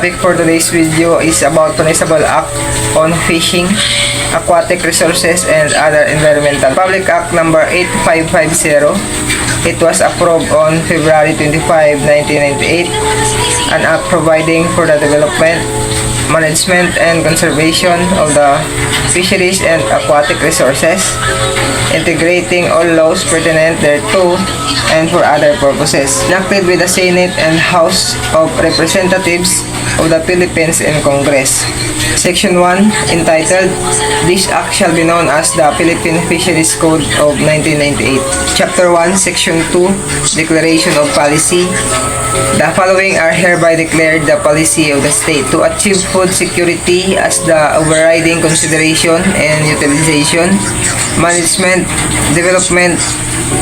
topic for today's video is about Punishable Act on Fishing, Aquatic Resources, and other environmental. Public Act number 8550. It was approved on February 25, 1998. An act providing for the development, management, and conservation of the fisheries and aquatic resources, integrating all laws pertinent thereto and for other purposes. Enacted with the Senate and House of Representatives of the Philippines and Congress. Section 1, entitled, "This Act shall be known as the Philippine Fisheries Code of 1998. Chapter 1, Section 2, Declaration of Policy. The following are hereby declared the policy of the state to achieve food security as the overriding consideration and utilization, management, development,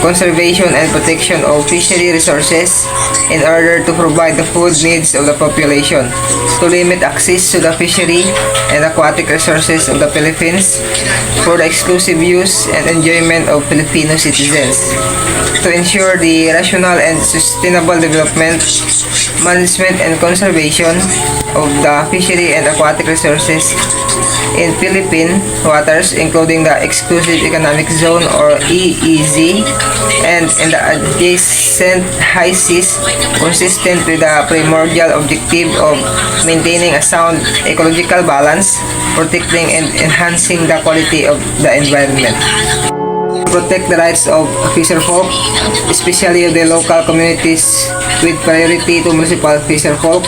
conservation, and protection of fishery resources in order to provide the food needs of the population, to limit access to the fishery and aquatic resources of the Philippines for the exclusive use and enjoyment of Filipino citizens, to ensure the rational and sustainable development, management, and conservation of the fishery and aquatic resources in Philippine waters, including the Exclusive Economic Zone or EEZ, and in the adjacent high seas, consistent with the primordial objective of maintaining a sound ecological balance, protecting and enhancing the quality of the environment. Protect the rights of fisherfolk, especially of the local communities, with priority to municipal fisherfolk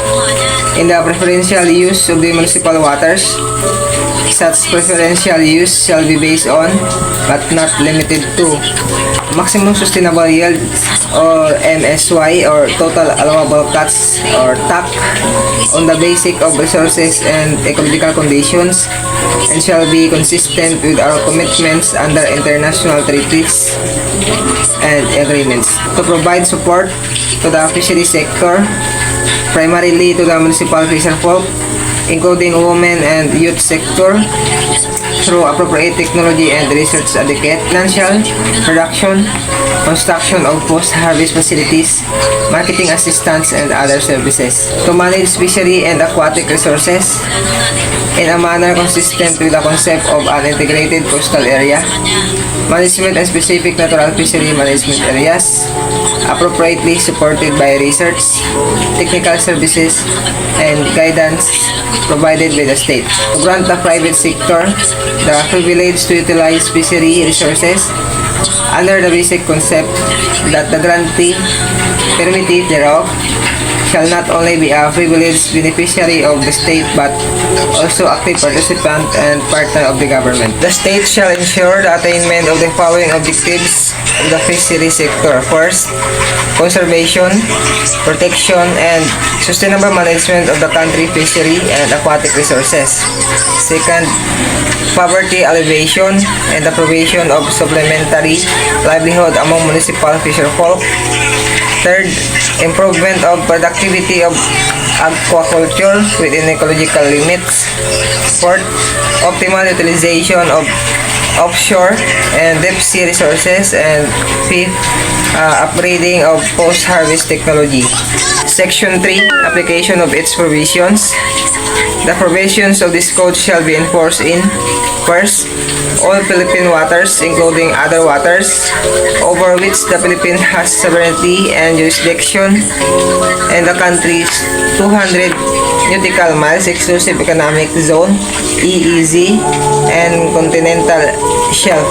in the preferential use of the municipal waters. Such preferential use shall be based on, but not limited to, maximum sustainable yield or MSY or total allowable catch or TAC on the basis of resources and ecological conditions, and shall be consistent with our commitments under international treaties and agreements. To provide support to the fishery sector, primarily to the municipal fisherfolk, including women and youth sector, through appropriate technology and research adequate, financial, production, construction of post-harvest facilities, marketing assistance, and other services. To manage fishery and aquatic resources in a manner consistent with the concept of an integrated coastal area, management and specific natural fishery management areas, appropriately supported by research, technical services, and guidance provided by the state. To grant the private sector the privilege to utilize fishery resources under the basic concept that the grantee, permittee thereof, shall not only be a privileged beneficiary of the state but also active participant and partner of the government. The state shall ensure the attainment of the following objectives of the fishery sector. First, conservation, protection, and sustainable management of the country fishery and aquatic resources. Second, poverty alleviation and the provision of supplementary livelihood among municipal fisherfolk. Third, improvement of productivity of aquaculture within ecological limits. Fourth, optimal utilization of offshore and deep sea resources. And fifth, upgrading of post-harvest technology. Section 3, application of its provisions. The provisions of this code shall be enforced in: first, all Philippine waters, including other waters, over which the Philippines has sovereignty and jurisdiction, and the country's 200 nautical miles exclusive economic zone, EEZ, and continental shelf.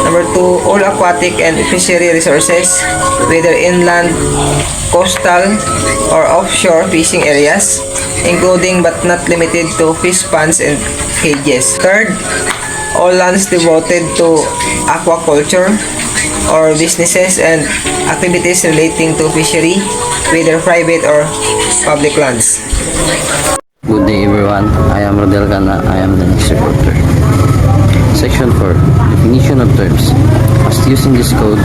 Number 2, all aquatic and fishery resources, whether inland, coastal, or offshore fishing areas, including but not limited to fish ponds and cages. Third, all lands devoted to aquaculture or businesses and activities relating to fishery, whether private or public lands. Good day everyone, I am Rodel Cana, I am the next reporter. Section 4, definition of terms. As used in this code,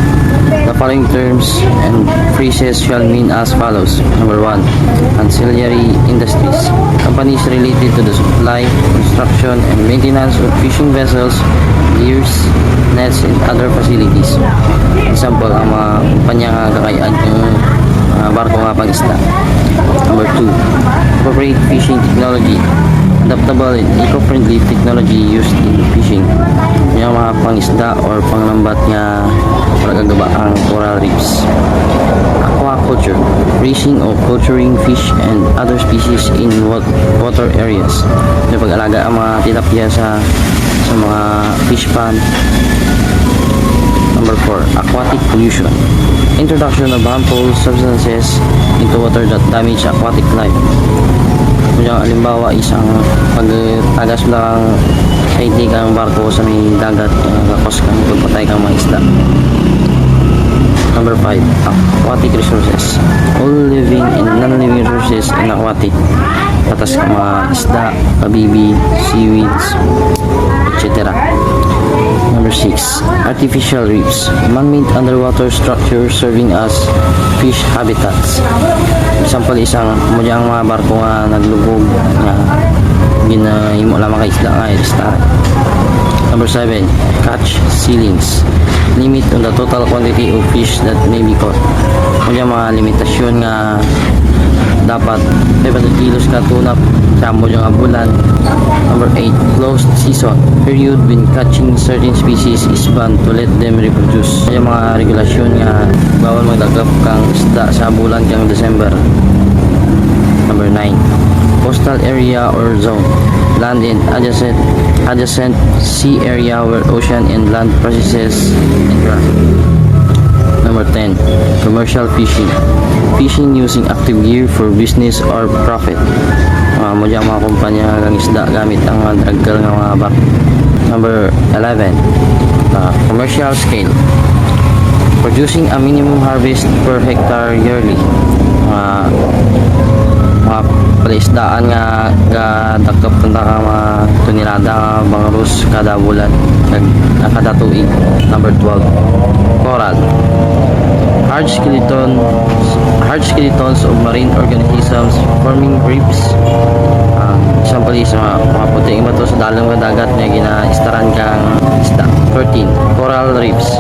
the following terms and phrases shall mean as follows. Number 1, ancillary industries. Companies related to the supply, construction, and maintenance of fishing vessels, gears, nets, and other facilities. Example, ang mga kumpanya nga kakayaan yung barko nga pang isda. Number 2, appropriate fishing technology. Adaptable and eco-friendly technology used in fishing. Yung mga pangisda or panglambat nga pagagaba ang coral reefs. Aquaculture, raising or culturing fish and other species in water areas. Yung pag-alaga ang mga tilapia sa mga fish pond. Number 4, aquatic pollution. Introduction of harmful substances into water that damage aquatic life. Yung halimbawa isang pagtagas lang hindi kang barko sa may dagat, kapos kang pagpatay kang mga isda. Number 5, aquatic resources. All living and non-living resources in aquatic. Patas ka mga isda, kabibi, seaweeds, etc. Number 6, artificial reefs. Man-made underwater structures serving as fish habitats. Example, isang mudyang mga barko nga naglubog na ginahimo lamang kay isda nga restaurant. Number 7, catch ceilings. Limit on the total quantity of fish that may be caught. Mudyang mga limitasyon nga dapat 500 kilos ka tuna sa mudyang bulan. Number 8, closed season. Period when catching certain species is banned to let them reproduce. Mudyang mga regulasyon nga bawal magdagap kang isda sa bulan kang December. Number 9, coastal area or zone. Land and adjacent sea area where ocean and land processes interact. Number 10, commercial fishing. Fishing using active gear for business or profit. Mudyang mga kumpanya ng isda gamit ang mga draggal ng mga barko. Number 11, commercial scale. Producing a minimum harvest per hectare yearly. Mga palaisdaan nga dakap punta ka mga tunilada nga bangrus kada bulan kada tuig. Number 12, coral. Hard skeletons of marine organisms forming reefs. Example is mga puting bato sa dalang dagat na ginaistaran kang isda. 13, coral reefs.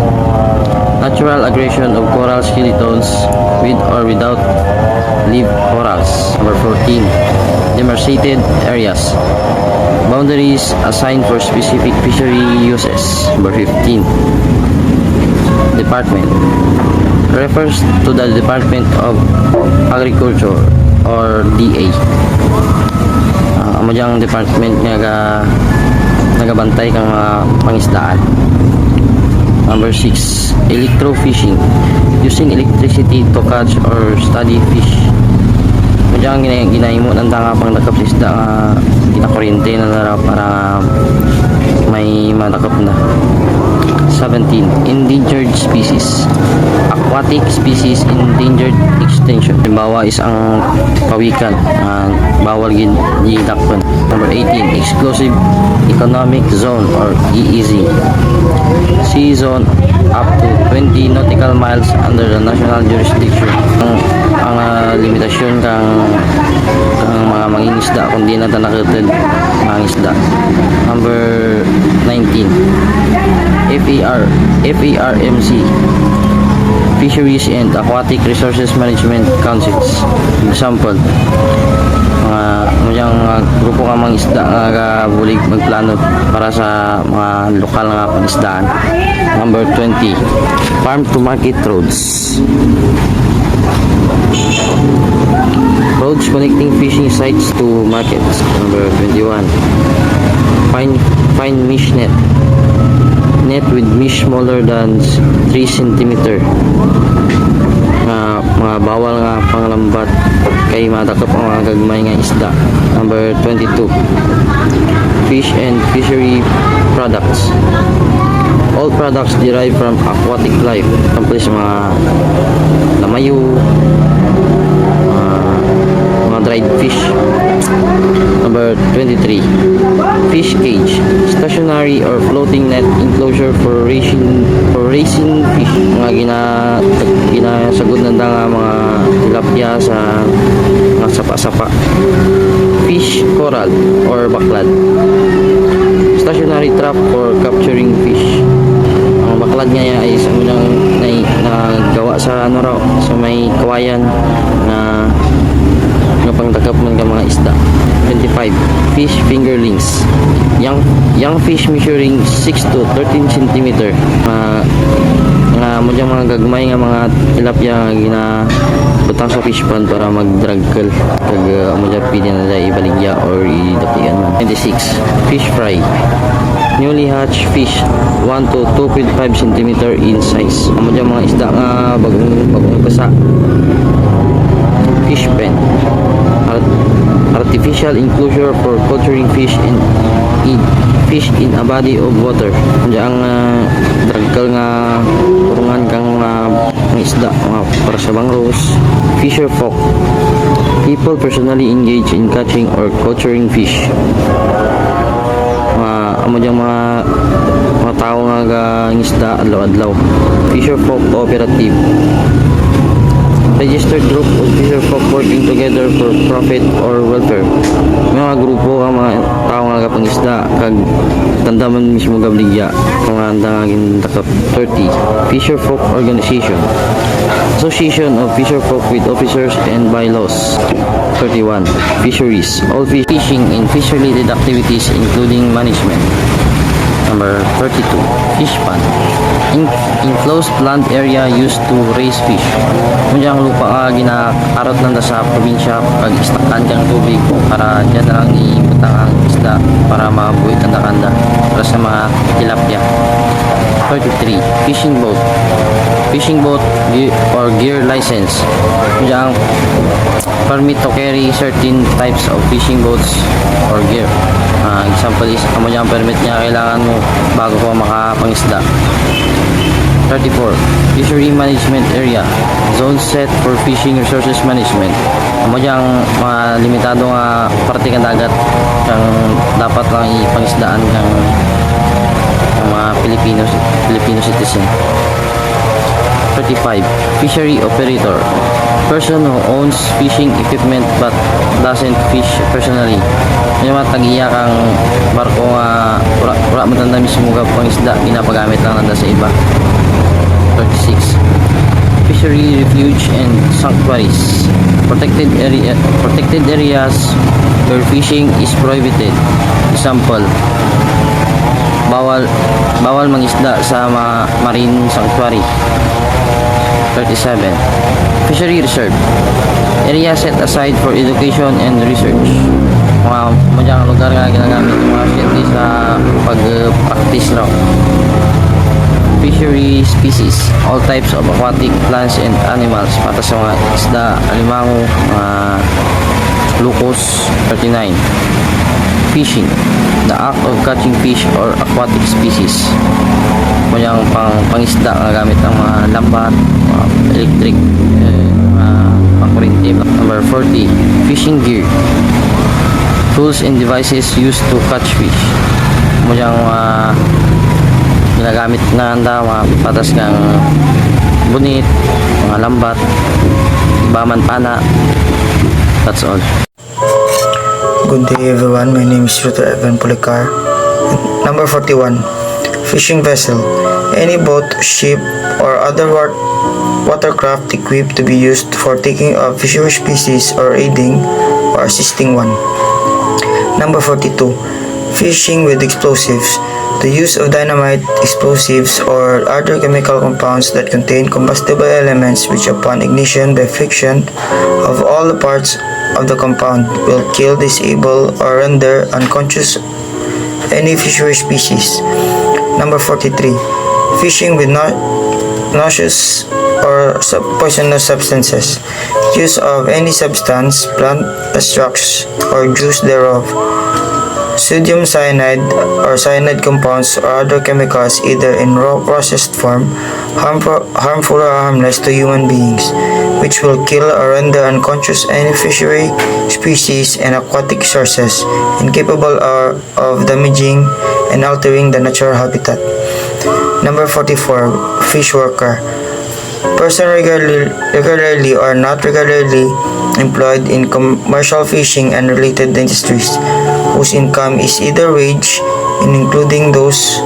Natural aggression of coral skeletons with or without live corals. Number 14, demarcated areas. Boundaries assigned for specific fishery uses. Number 15, department. Refers to the Department of Agriculture or DA. Amo diyang department nga nagabantay kang mga pangisdaan. Number 6, electrofishing. Using electricity to catch or study fish. Amo diyang ginahimo ng tanga pang dakap sa isda nga ginakuryente na nara para may madakap na. 17, endangered species. Aquatic species endangered extinction. Halimbawa is ang pawikan, bawal gidakpan. Number 18, exclusive economic zone or EEZ. Sea zone up to 20 nautical miles under the national jurisdiction. Ang limitasyon kang mga mangingisda kung di na tanakitid mangingisda. Number 19, FARMC, Fisheries and Aquatic Resources Management Councils. Example, mga grupo ka mga isda nga bulig magplano para sa mga lokal nga pangisdaan. Number 20, farm to market roads. Roads connecting fishing sites to markets. Number 21, fine mesh net. Net with mesh smaller than 3 cm. Mga bawal nga panglambat kay madakop ang mga gagmay nga isda. Number 22, fish and fishery products. All products derived from aquatic life. Example sa mga lamayo, mga dried fish. Number 23, fish cage, stationary or floating net enclosure for raising fish. Mga ginasagod na nga mga tilapia sa mga sapa-sapa. Fish coral or baklad, stationary trap for capturing fish. Ang baklad nga ay isang unang gawa sa ano raw, sa may kawayan na pangdakap man ka mga isda. 25. Fish fingerlings. Young fish measuring 6 to 13 cm. Nga mo dyan mga gagmay nga mga tilapia nga ginabutang sa fish pond para mag-draggle. Kag mo dyan pwede na dyan ibaligya or idapian man. 26. Fish fry. Newly hatched fish 1 to 2.5 cm in size. Mo dyan mga isda nga bagong basa. Fish pen. Artificial enclosure for culturing fish in a body of water. Diyan draggal nga kurungan kang mga isda para sa bangros. Fisher folk. People personally engage in catching or culturing fish. Amo diyan mga tao nga isda adlaw-adlaw. Fisher folk cooperative. Registered group of fisher folk working together for profit or welfare. May mga grupo ang mga tao nga kapangisda kag tandaman mismo gabligya kung anda nga gintakap. 30. Fisher folk organization. Association of fisher folk with officers and bylaws. 31. Fisheries. All fishing in fish-related activities including management. Number 32. Fish pond. Enclosed land area used to raise fish. Kung dyan lupa ginakarot lang sa probinsya pag istakan kang tubig para dyan na lang ibutang ang isda para mabuhay kanda-kanda para sa mga tilapia. 33. Fishing boat. Fishing boat or gear license. Kung dyan permit to carry certain types of fishing boats or gear. Example is kamo dyan permit niya kailangan mo bago ko makapangisda. 34. Fishery management area. Zone set for fishing resources management. Amo dyan mga limitado nga parte ng dagat kang dapat lang ipangisdaan ng mga Filipino citizen. 35. Fishery operator. Person who owns fishing equipment but doesn't fish personally. May mga tag-iya kang barko nga wala matanda mismo ka pangisda, ginapagamit lang nanda sa iba. 36. Fishery refuge and sanctuaries. Protected areas where fishing is prohibited. Example, bawal mangisda sa marine sanctuary. 37. Fishery reserve. Area set aside for education and research. Mga lugar nga ginagamit ng mga siyente sa pag-practice raw. Fishery species. All types of aquatic plants and animals. Para sa mga isda, alimango, mga lukos. 39. Fishing. The act of catching fish or aquatic species. Mayang pangisda nga gamit ang mga lambat, mga electric, pangkurinti. Number 40. Fishing gear. Tools and devices used to catch fish. Mayang ginagamit na handa, mga patas kang bunit, mga lambat, baman pana. That's all. Good day everyone, my name is Dr. Evan Policar. Number 41. Fishing vessel. Any boat, ship, or other watercraft equipped to be used for taking of fishery species or aiding or assisting one. Number 42. Fishing with explosives. The use of dynamite, explosives, or other chemical compounds that contain combustible elements which upon ignition by friction of all the parts of the compound will kill, disable, or render unconscious any fishery species. Number 43. Fishing with noxious or poisonous substances. Use of any substance, plant extracts, or juice thereof. Sodium cyanide or cyanide compounds or other chemicals either in raw processed form, harmful or harmless to human beings, which will kill or render unconscious any fishery species and aquatic sources, incapable of damaging and altering the natural habitat. Number 44. Fish worker. Person regularly or not regularly employed in commercial fishing and related industries, whose income is either wage, and including those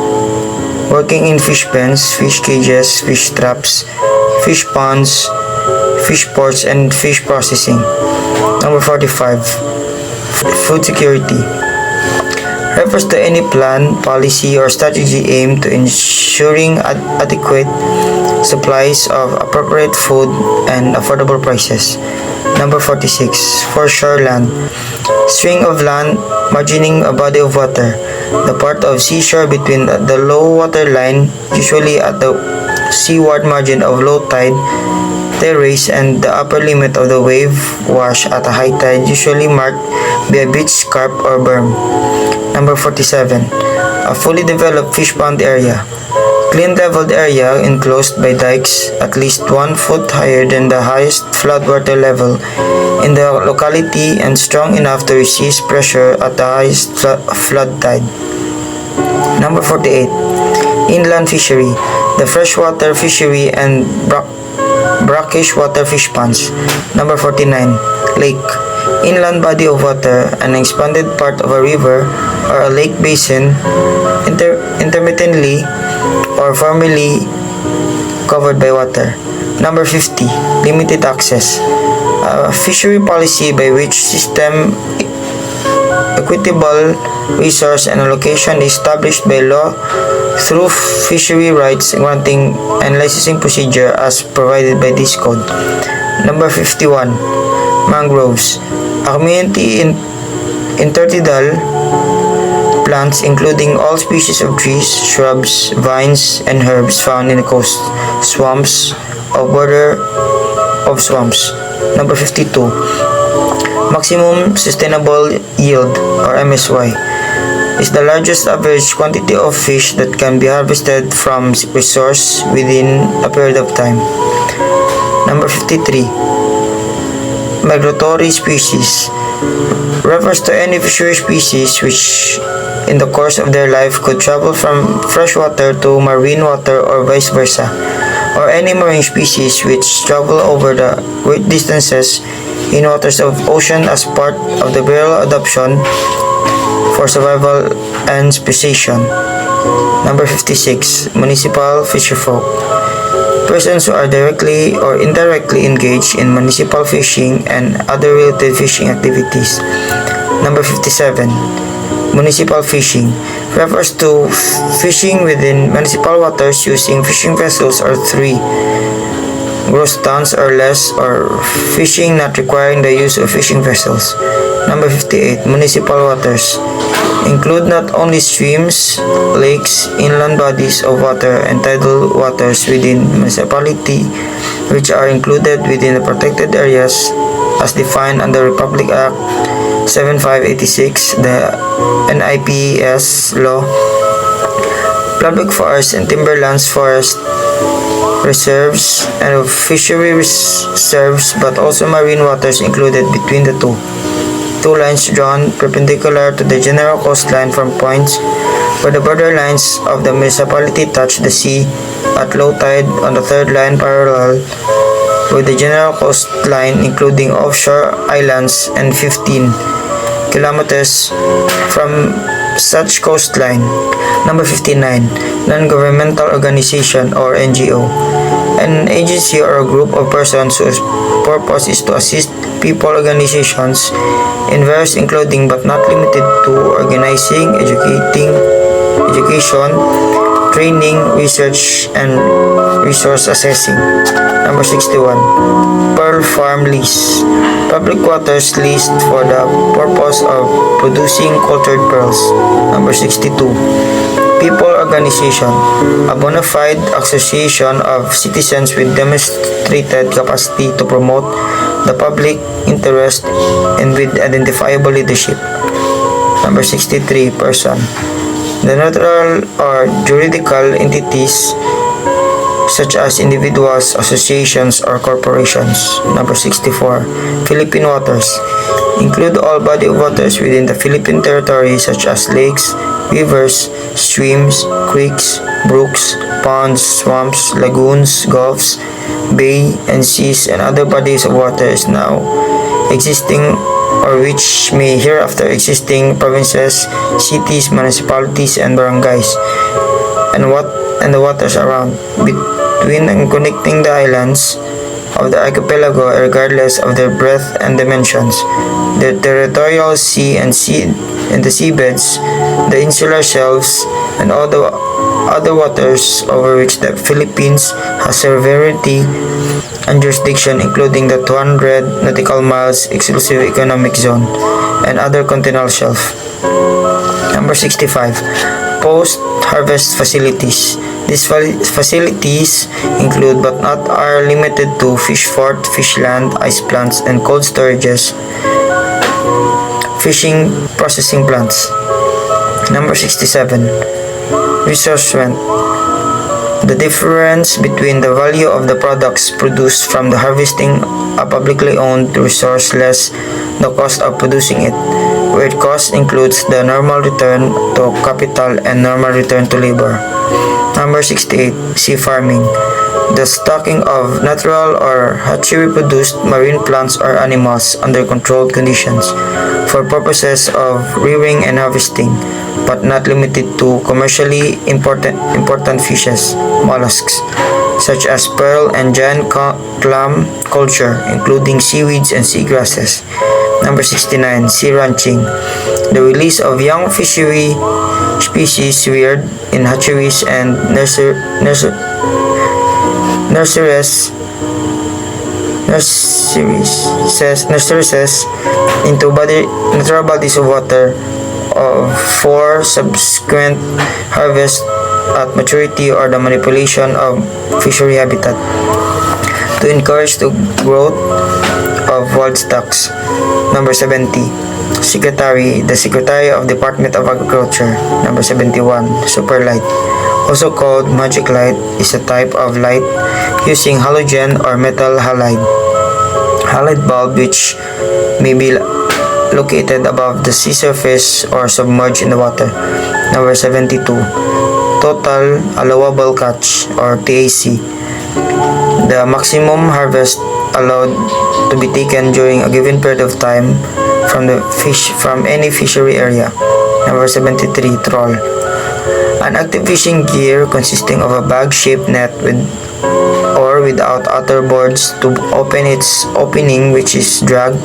working in fish pens, fish cages, fish traps, fish ponds, fish ports, and fish processing. Number 45. Food security refers to any plan, policy, or strategy aimed to ensuring adequate supplies of appropriate food and affordable prices. Number 46. Foreshore land, string of land margining a body of water, the part of seashore between the low water line, usually at the seaward margin of low tide terrace, and the upper limit of the wave wash at a high tide, usually marked by a beach scarp or berm. Number 47. A fully developed fish pond area, clean leveled area enclosed by dikes at least 1 foot higher than the highest floodwater level in the locality and strong enough to resist pressure at the highest flood tide. Number 48. Inland fishery, the freshwater fishery and brackish water fish ponds. Number 49. Lake, inland body of water, an expanded part of a river or a lake basin, intermittently or formerly covered by water. Number 50. Limited access, a fishery policy by which system equitable resource and allocation is established by law through fishery rights granting and licensing procedure as provided by this code. Number 51. Mangroves, a community intertidal plants including all species of trees, shrubs, vines, and herbs found in the coast swamps or border of swamps. Number 52. Maximum sustainable yield, or MSY, is the largest average quantity of fish that can be harvested from resource within a period of time. Number 53. Migratory species refers to any fishery species which in the course of their life could travel from freshwater to marine water or vice versa, or any marine species which travel over the great distances in waters of ocean as part of the burial adoption for survival and speciation. Number 56. Municipal fisherfolk, persons who are directly or indirectly engaged in municipal fishing and other related fishing activities. Number 57. Municipal fishing refers to fishing within municipal waters using fishing vessels or 3 gross tons or less, or fishing not requiring the use of fishing vessels. Number 58. Municipal waters include not only streams, lakes, inland bodies of water, and tidal waters within municipality, which are included within the protected areas as defined under Republic Act 7586, the NIPES law, public forests and timberlands, forest reserves, and fishery reserves, but also marine waters included between the two lines drawn perpendicular to the general coastline from points where the borderlines of the municipality touch the sea at low tide on the third line parallel with the general coastline, including offshore islands, and 15 kilometers from such coastline. Number 59. Non-governmental organization or NGO, an agency or a group of persons whose purpose is to assist people, organizations in various including but not limited to organizing, education, training, research, and resource assessing. Number 61. Pearl farm lease, public waters leased for the purpose of producing cultured pearls. Number 62. People organization, a bona fide association of citizens with demonstrated capacity to promote the public interest and with identifiable leadership. Number 63. Person, the natural or juridical entities such as individuals, associations, or corporations. Number 64. Philippine waters, include all body of waters within the Philippine territory such as lakes, rivers, streams, creeks, brooks, ponds, swamps, lagoons, gulfs, bay, and seas, and other bodies of water is now existing or which may hereafter existing provinces, cities, municipalities, and barangays, and the waters around, between and connecting the islands of the archipelago regardless of their breadth and dimensions, their territorial sea and the seabeds, the insular shelves, and all the other waters over which the Philippines has sovereignty and jurisdiction, including the 200 nautical miles exclusive economic zone and other continental shelf. Number 65. Post-harvest facilities. These facilities include but not are limited to fish fort, fish land, ice plants, and cold storages, fishing processing plants. Number 67. Resource rent. The difference between the value of the products produced from the harvesting a publicly owned resource less the cost of producing it, where cost includes the normal return to capital and normal return to labor. Number 68. Sea farming. The stocking of natural or hatchery-produced marine plants or animals under controlled conditions for purposes of rearing and harvesting, but not limited to commercially important fishes, mollusks, such as pearl and giant clam culture, including seaweeds and seagrasses. Number 69. Sea ranching. The release of young fishery species reared in hatcheries and nurseries into natural bodies of water for subsequent harvest at maturity or the manipulation of fishery habitat to encourage the growth of wild stocks. Number 70. The Secretary of Department of Agriculture. Number 71. Superlight, also called magic light, is a type of light using halogen or metal halide bulb which may be located above the sea surface or submerged in the water. Number 72. Total allowable catch or TAC. The maximum harvest allowed to be taken during a given period of time from any fishery area. Number 73. Trawl. An active fishing gear consisting of a bag-shaped net with or without outer boards to open its opening, which is dragged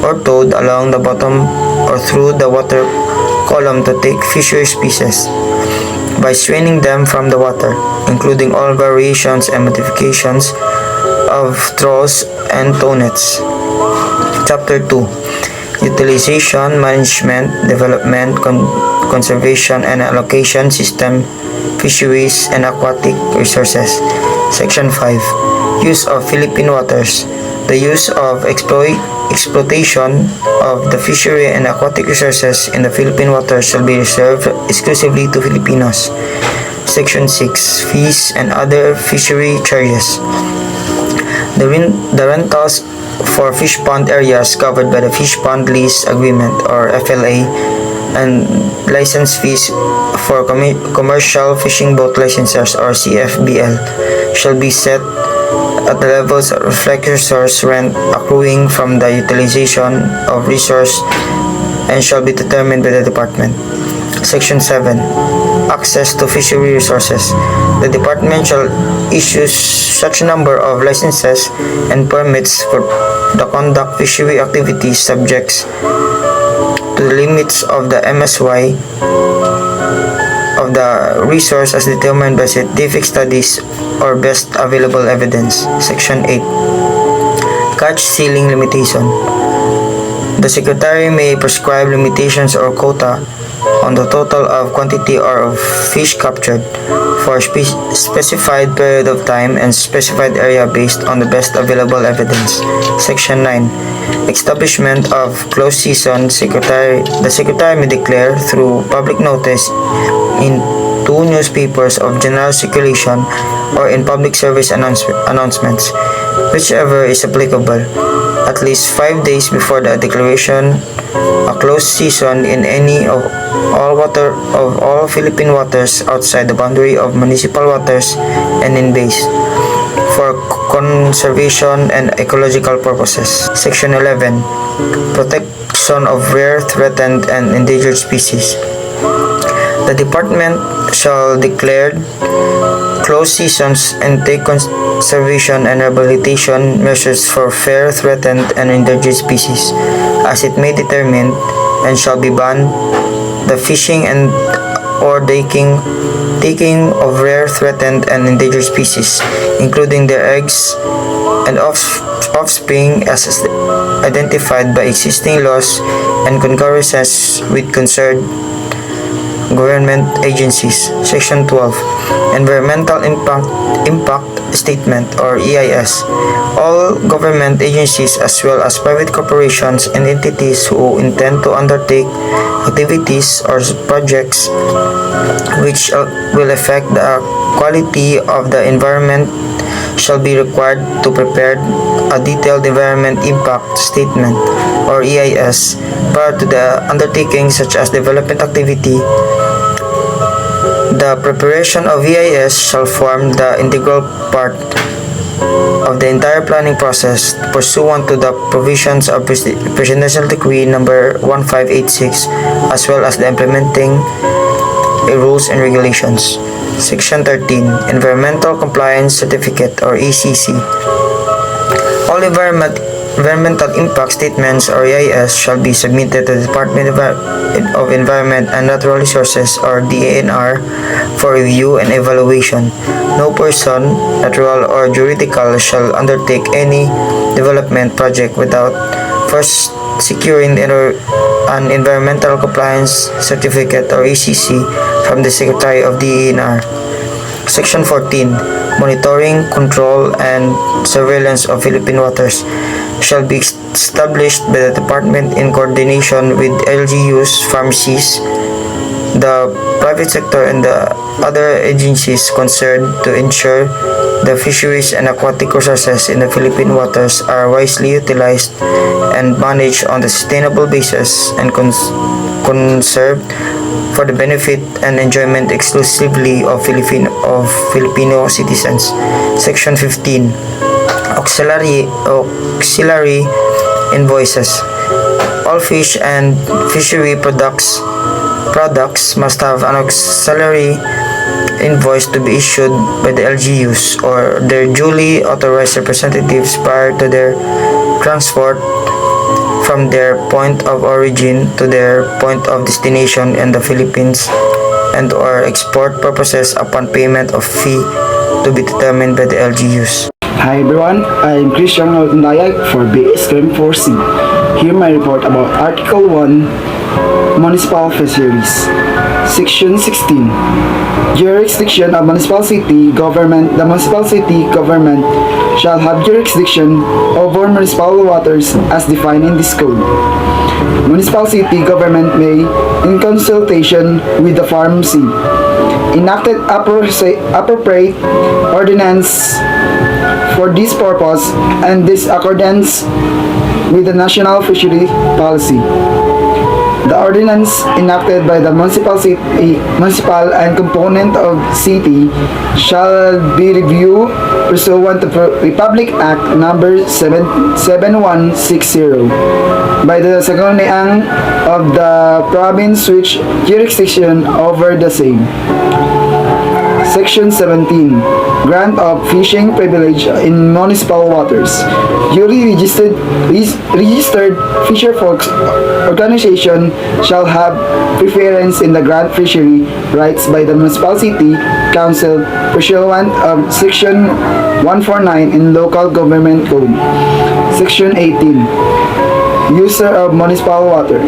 or towed along the bottom or through the water column to take fishery species by straining them from the water, including all variations and modifications of trawls and tow nets. Chapter 2. Utilization, Management, Development, Conservation and Allocation System, Fisheries and Aquatic Resources. Section 5. Use of Philippine waters. The use of exploitation of the fishery and aquatic resources in the Philippine waters shall be reserved exclusively to Filipinos. Section 6. Fees and other fishery charges. The rentals for fish pond areas covered by the Fish Pond Lease Agreement or FLA and license fees for commercial fishing boat licensors or CFBL shall be set at the levels that reflect resource rent accruing from the utilization of resource and shall be determined by the department. Section 7. Access to fishery resources. The department shall issue such number of licenses and permits for the conduct fishery activities subject to the limits of the MSY of the resource as determined by scientific studies or best available evidence. Section 8. Catch ceiling limitation. The Secretary may prescribe limitations or quota on the total of quantity or of fish captured for a specified period of time and specified area based on the best available evidence. Section 9. Establishment of closed season. The Secretary may declare through public notice in 2 newspapers of general circulation or in public service announcements, whichever is applicable, at least 5 days before the declaration a closed season in any of all Philippine waters outside the boundary of municipal waters and in bays for conservation and ecological purposes. Section 11. Protection of rare, threatened, and endangered species. The department shall declare close seasons and take conservation and rehabilitation measures for fair, threatened, and endangered species as it may determine, and shall be banned the fishing and or taking of rare, threatened, and endangered species, including their eggs and offspring as identified by existing laws and concurrences with concerned government agencies. Section 12. Environmental Impact Statement or EIS. All government agencies as well as private corporations and entities who intend to undertake activities or projects which will affect the quality of the environment shall be required to prepare a detailed environment impact statement or EIS prior to the undertaking such as development activity. The preparation of EIS shall form the integral part of the entire planning process pursuant to the provisions of Presidential Decree number 1586 as well as the implementing rules and regulations. Section 13. Environmental Compliance Certificate or ECC. All environmental impact statements or EIS shall be submitted to the Department of Environment and Natural Resources or DANR for review and evaluation. No person, natural or juridical, shall undertake any development project without first securing an environmental compliance certificate or ECC from the Secretary of DANR. Section 14. Monitoring, control, and surveillance of Philippine waters shall be established by the Department in coordination with LGUs, pharmacies, the private sector, and the other agencies concerned to ensure the fisheries and aquatic resources in the Philippine waters are wisely utilized and managed on a sustainable basis and conserved for the benefit and enjoyment exclusively of Filipino citizens. Section 15. Auxiliary invoices. All fish and fishery products must have an auxiliary invoice to be issued by the LGUs or their duly authorized representatives prior to their transport from their point of origin to their point of destination in the Philippines and or export purposes upon payment of fee to be determined by the LGUs. Hi everyone, I am Christian Notandayag for BS Crim 4C. Here my report about Article 1, Municipal Fisheries. Section 16. Jurisdiction of municipal city government. The municipal city government shall have jurisdiction over municipal waters as defined in this code. Municipal city government may, in consultation with the pharmacy, enacted appropriate ordinance for this purpose and this accordance with the national fishery policy. The ordinance enacted by the municipal and component of city shall be reviewed pursuant to Republic Act number 7160 by the Sangguniang of the province which jurisdiction over the same. Section 17. Grant of fishing privilege in municipal waters. Duly registered fisher folks organization shall have preference in the grant fishery rights by the municipal city council pursuant of Section 149 in Local Government Code. Section 18. User of municipal water.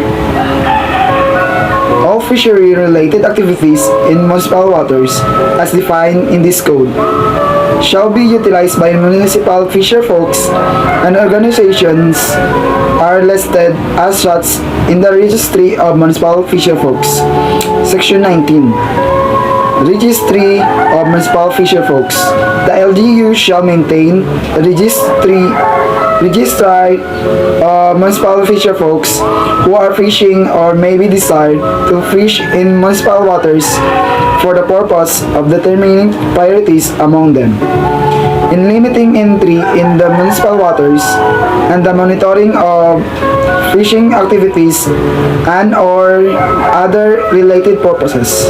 All fishery-related activities in municipal waters, as defined in this code, shall be utilized by municipal fisher folks and organizations are listed as such in the Registry of Municipal Fisher Folks. Section 19. Registry of Municipal Fisher Folks. The LGU shall maintain a registrar of municipal fisher folks who are fishing or may be desired to fish in municipal waters for the purpose of determining priorities among them. in limiting entry in the municipal waters and the monitoring of fishing activities and or other related purposes.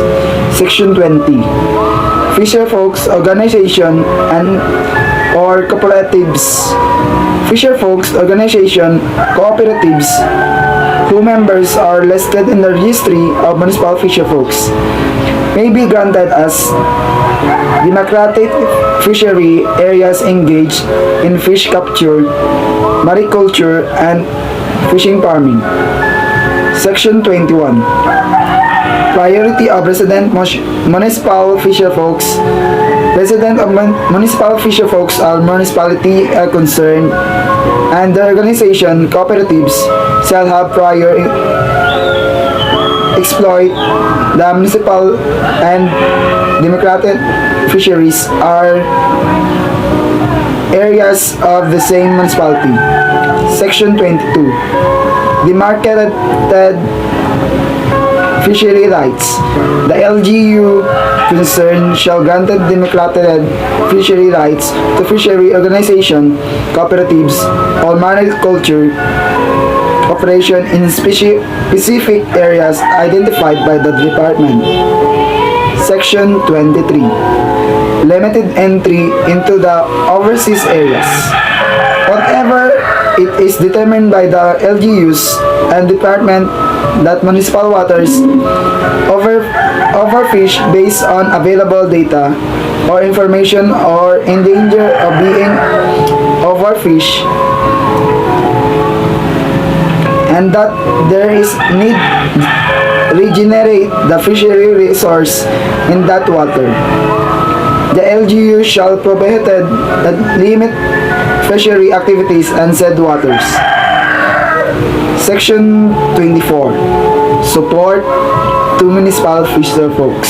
Section 20. Fisher folks organization and or cooperatives. Fisher folks organization cooperatives whose members are listed in the registry of municipal fisher folks may be granted as democratic fishery areas engaged in fish capture, mariculture, and fishing farming. Section 21. Priority of resident municipal fisher folks. Resident of municipal fisher folks are municipality concerned, and the organization cooperatives shall have prior exploit the municipal and democratic fisheries are areas of the same municipality. Section 22. Demarcated fishery rights. The LGU concerned shall grant democratic fishery rights to fishery organization, cooperatives, or mariculture operation in specific areas identified by the department. Section 23. Limited entry into the overseas areas. Whatever it is determined by the LGUs and department that municipal waters overfish based on available data or information or in danger of being overfish, and that there is need regenerate the fishery resource in that water. The LGU shall prohibited that limit fishery activities and said waters. Section 24. Support to municipal fisher folks.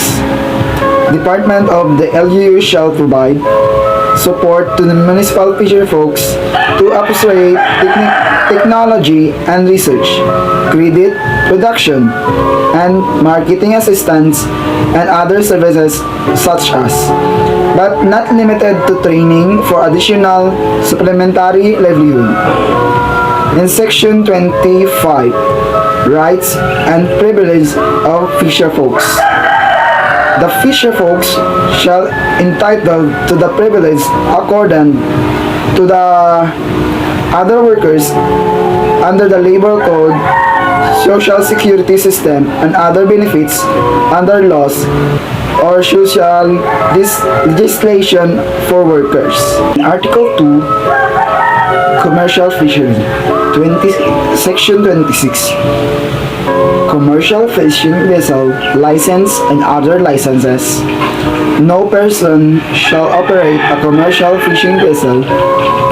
Department of the LGU shall provide support to the municipal fisher folks to appreciate technology and research, credit, production, and marketing assistance, and other services such as, but not limited to training for additional supplementary livelihood. In Section 25, Rights and Privileges of Fisher Folks. The fisher folks shall entitled to the privilege accorded to the other workers under the labor code, social security system, and other benefits under laws or social legislation for workers. Article 2, Commercial Fishery. Section 26. Commercial fishing vessel license and other licenses. No person shall operate a commercial fishing vessel,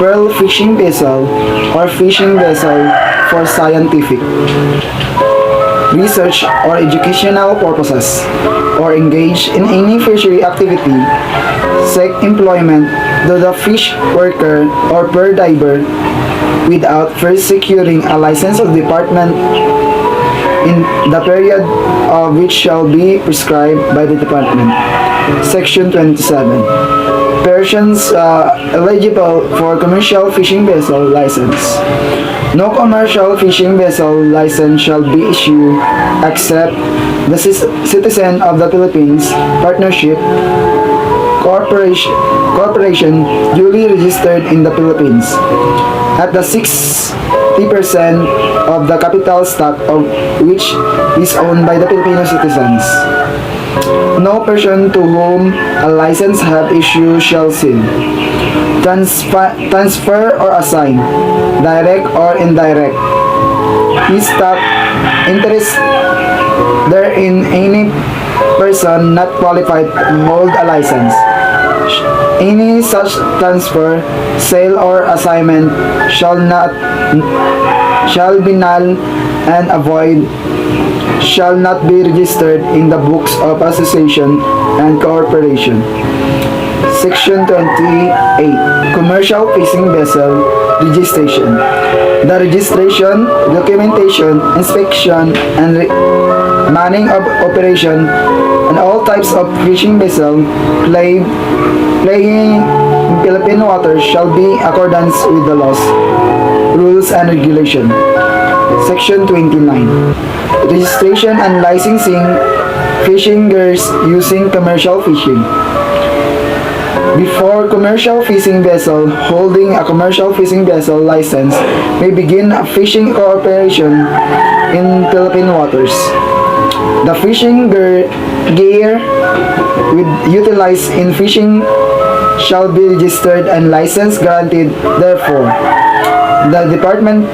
pearl fishing vessel, or fishing vessel for scientific, research or educational purposes, or engage in any fishery activity, seek employment to the fish worker or pearl diver without first securing a license of department in the period of which shall be prescribed by the department. Section 27. Persons eligible for commercial fishing vessel license. No commercial fishing vessel license shall be issued except the citizen of the Philippines, partnership, corporation duly registered in the Philippines at the 60% of the capital stock of which is owned by the Filipino citizens. No person to whom a license have issued shall sell, transfer or assign, direct or indirect, his stock, interest therein any person not qualified to hold a license. Any such transfer, sale, or assignment shall be null and void, shall not be registered in the books of association and corporation. Section 28. Commercial fishing vessel registration. The registration, documentation, inspection, and manning of operation and all types of fishing vessel playing Philippine waters shall be in accordance with the laws, rules, and regulation. Section 29. Registration and licensing fishing gears using commercial fishing. Before commercial fishing vessel holding a commercial fishing vessel license may begin a fishing cooperation in Philippine waters, the fishing gear utilized in fishing shall be registered and license granted. Therefore, the department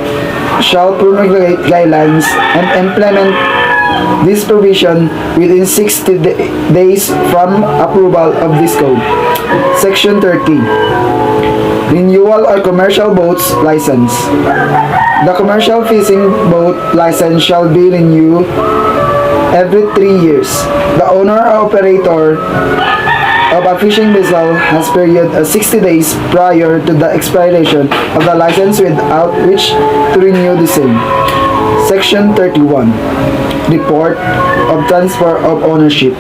shall promulgate guidelines and implement this provision within 60 days from approval of this code. Section 30. Renewal of commercial boats license. The commercial fishing boat license shall be renewed every 3 years. The owner or operator of a fishing vessel has period of 60 days prior to the expiration of the license without which to renew the same. Section 31. Report of transfer of ownership.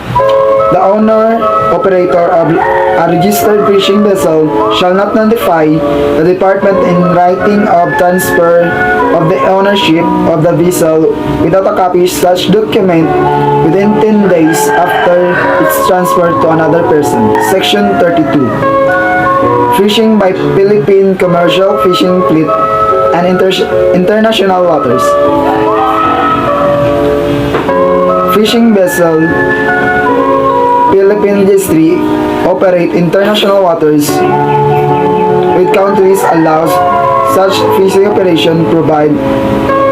The owner, operator of a registered fishing vessel shall not notify the department in writing of transfer of the ownership of the vessel without a copy of such document within 10 days after its transfer to another person. Section 32. Fishing by Philippine commercial fishing fleet and international waters. Fishing vessel Philippine registry operate international waters with countries allows such fishing operation provide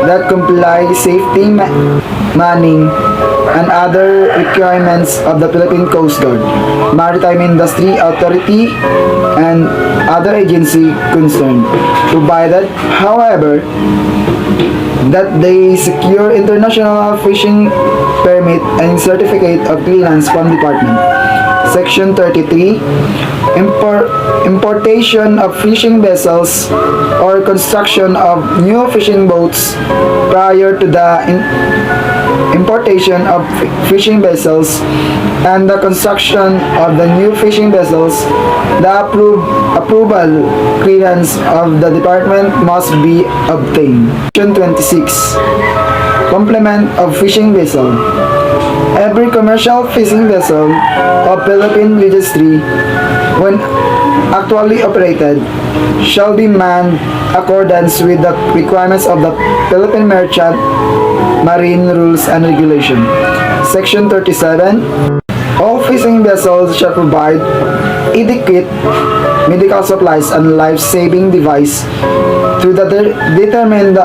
that comply safety manning and other requirements of the Philippine Coast Guard, Maritime Industry Authority, and other agency concerned, provided, however, that they secure international fishing permit and certificate of clearance from department. Section 33. Importation of fishing vessels or construction of new fishing boats. Prior to the importation of fishing vessels and the construction of the new fishing vessels, the approval clearance of the department must be obtained. Section 26. Complement of fishing vessel. Every commercial fishing vessel of Philippine registry, when actually operated, shall be manned accordance with the requirements of the Philippine Merchant Marine Rules and Regulation. Section 37. All fishing vessels shall provide adequate medical supplies and life-saving device to determine the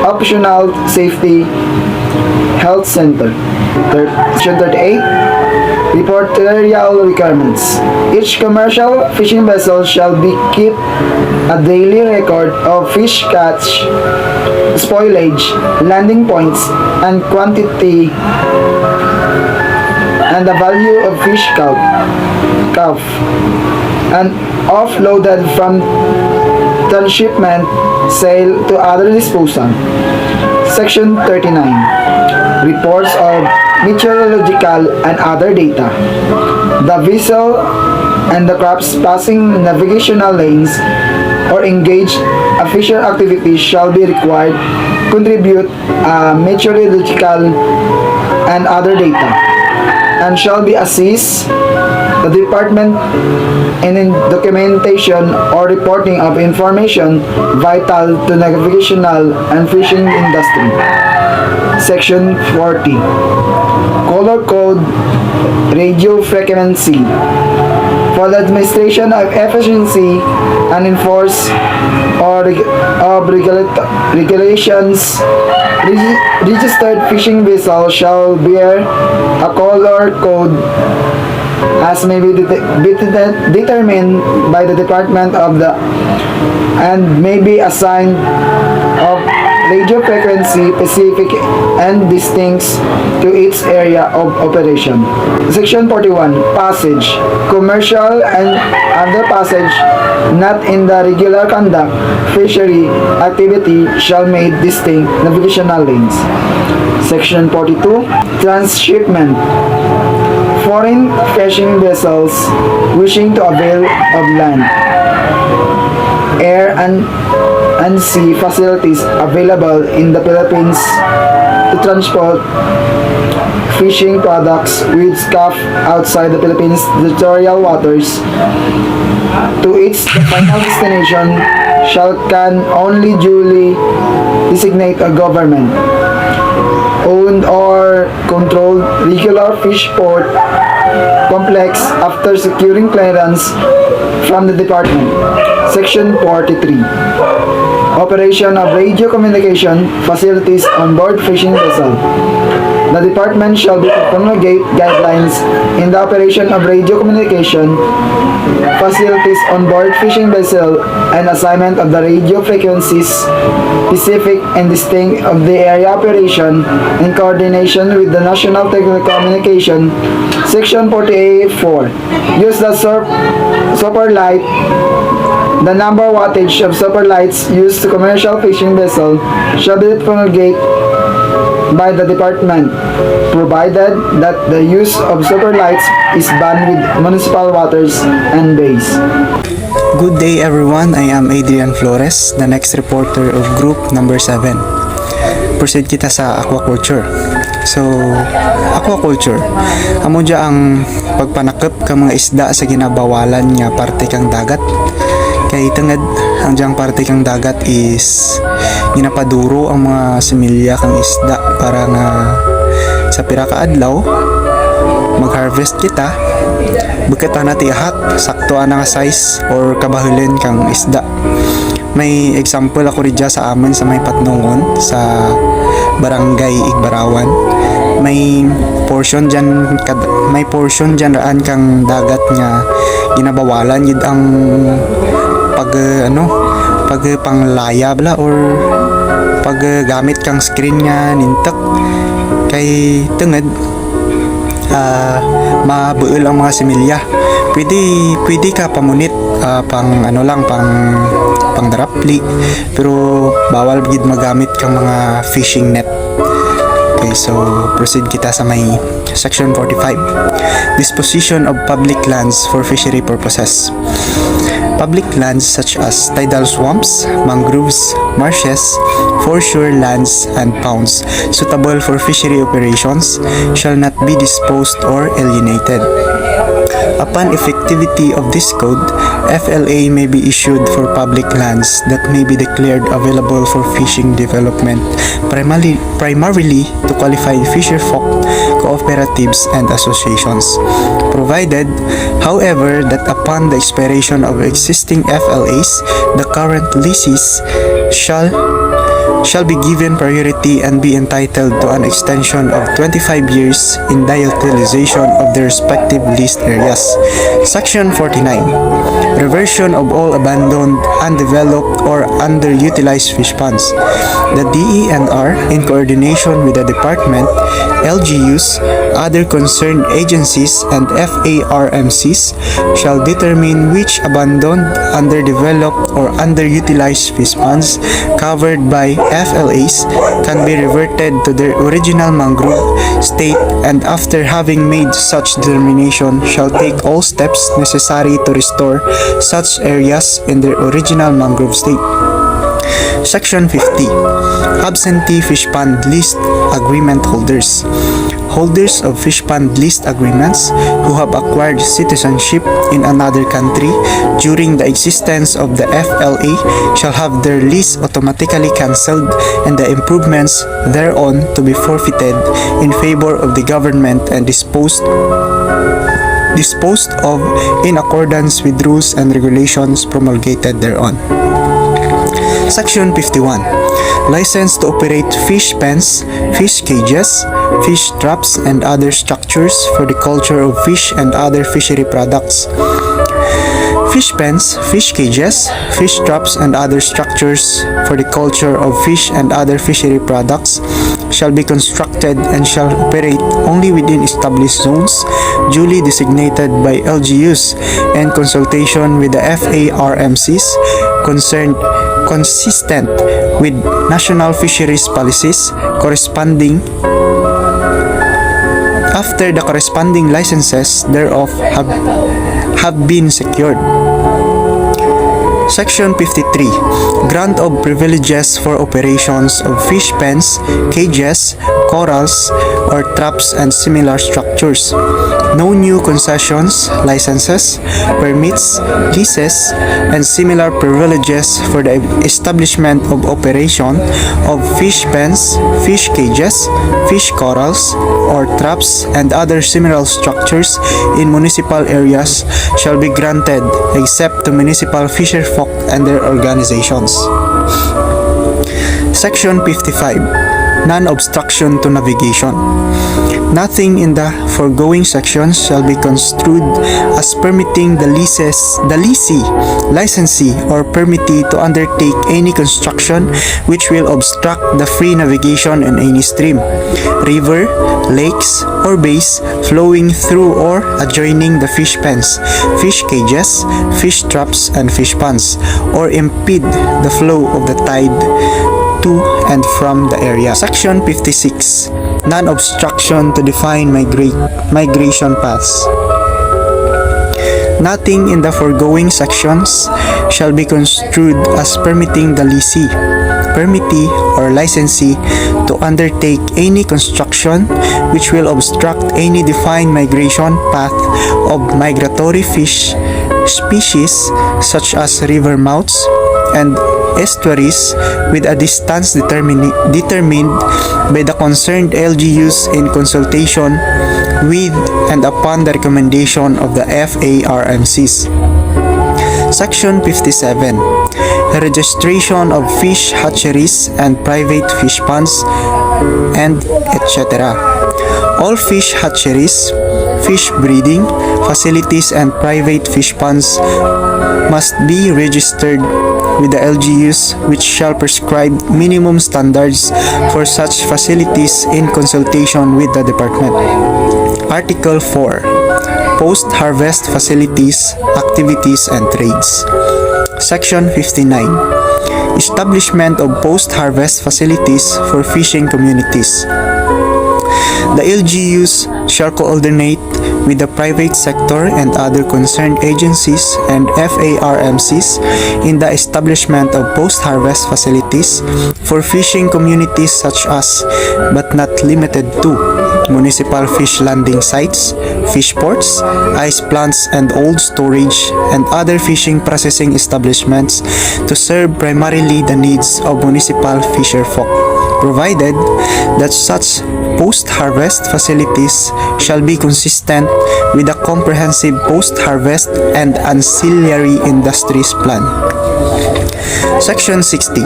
optional safety health center. Section 38. Reportorial requirements. Each commercial fishing vessel shall keep a daily record of fish catch, spoilage, landing points, and quantity and the value of fish caught and offloaded from transshipment, sale to other disposal. Section 39. Reports of meteorological and other data. The vessel and the crafts passing navigational lanes or engaged a fisher activity shall be required contribute meteorological and other data and shall be assist the department in documentation or reporting of information vital to navigational and fishing industry. Section 40. Color code radio frequency. For the administration of efficiency and enforce of regulations, registered fishing vessel shall bear a color code as may be determined by the Department of the and may be assigned of radio frequency specific and distinct to its area of operation. Section 41. Passage. Commercial and other passage not in the regular conduct fishery activity shall make distinct navigational lanes. Section 42. Transshipment. Foreign fishing vessels wishing to avail of land air and sea facilities available in the Philippines to transport fishing products with SCAF outside the Philippines territorial waters to its final destination shall can only duly designate a government owned or controlled regular fish port complex after securing clearance from the department. Section 43. Operation of radio communication facilities on board fishing vessel. The department shall be to promulgate guidelines in the operation of radio communication facilities on board fishing vessel and assignment of the radio frequencies specific and distinct of the area operation in coordination with the National Telecommunication. Section 48.4. Use the super light. The number wattage of super lights used to commercial fishing vessel shall be promulgated by the department, provided that the use of super lights is banned with municipal waters and bays. Good day everyone, I am Adrian Flores, the next reporter of group number 7. Proceed kita sa aquaculture. So, aquaculture, amo dya ang pagpanakip ka mga isda sa ginabawalan nga parte kang dagat. Kay tengad ang diyang parte kang dagat is ginapaduro ang mga similya kang isda para nga sa pira ka adlaw mag-harvest kita bukata nati ahat sakto ana nga size or kabahulen kang isda. May example ako rin sa amin sa may Patnongon sa Barangay Igbarawan. May portion dyan raan kang dagat nga ginabawalan yun ang pag panglaya bla or pag gamit kang screen nga nintak kay tenged mabuol ang mga similya. Pwede ka pamunit pang darapli pero bawal gid magamit kang mga fishing net. Okay, so proceed kita sa may section 45. Disposition of public lands for fishery purposes. Public lands such as tidal swamps, mangroves, marshes, foreshore lands, and ponds suitable for fishery operations shall not be disposed or alienated. Upon effectivity of this code, FLA may be issued for public lands that may be declared available for fishing development, primarily to qualified fisherfolk, cooperatives, and associations. Provided, however, that upon the expiration of existing FLAs, the current leases shall be given priority and be entitled to an extension of 25 years in the utilization of the respective leased areas. Section 49. Reversion of all abandoned, undeveloped, or underutilized fish ponds. The DENR, in coordination with the department, LGUs, other concerned agencies, and FARMCs, shall determine which abandoned, underdeveloped, or underutilized fish ponds covered by FLAs can be reverted to their original mangrove state, and after having made such determination shall take all steps necessary to restore such areas in their original mangrove state. Section 50. Absentee fish pond list agreement holders. Holders of fish pond list agreements who have acquired citizenship in another country during the existence of the FLA shall have their lease automatically cancelled and the improvements thereon to be forfeited in favor of the government and disposed of in accordance with rules and regulations promulgated thereon. Section 51. License to operate fish pens, fish cages, fish traps, and other structures for the culture of fish and other fishery products. Fish pens, fish cages, fish traps, and other structures for the culture of fish and other fishery products shall be constructed and shall operate only within established zones duly designated by LGUs and consultation with the FARMCs concerned, consistent with national fisheries policies corresponding after the corresponding licenses thereof have been secured. Section 53. Grant of privileges for operations of fish pens, cages, corrals, or traps and similar structures. No new concessions, licenses, permits, leases, and similar privileges for the establishment of operation of fish pens, fish cages, fish corrals, or traps and other similar structures in municipal areas shall be granted except to municipal fisher folk and their organizations. Section 55. Non-obstruction to navigation. Nothing in the foregoing sections shall be construed as permitting the lessee, licensee, or permittee to undertake any construction which will obstruct the free navigation in any stream, river, lakes, or bays flowing through or adjoining the fish pens, fish cages, fish traps, and fish ponds, or impede the flow of the tide to and from the area. Section 56. Non-obstruction to define migration paths. Nothing in the foregoing sections shall be construed as permitting the lessee, permittee, or licensee to undertake any construction which will obstruct any defined migration path of migratory fish species such as river mouths and estuaries with a distance determined by the concerned LGUs in consultation with and upon the recommendation of the FARMCs. Section 57. Registration of fish hatcheries and private fish ponds and etc. All fish hatcheries, fish breeding facilities, and private fish ponds must be registered with the LGUs, which shall prescribe minimum standards for such facilities in consultation with the department. Article 4. Post-harvest facilities, activities, and trades. Section 59. Establishment of post-harvest facilities for fishing communities. The LGUs shall coordinate with the private sector and other concerned agencies and FARMCs in the establishment of post-harvest facilities for fishing communities such as, but not limited to, municipal fish landing sites, fish ports, ice plants and old storage, and other fishing processing establishments to serve primarily the needs of municipal fisher folk, provided that such post-harvest facilities shall be consistent with a comprehensive post-harvest and ancillary industries plan. Section 60.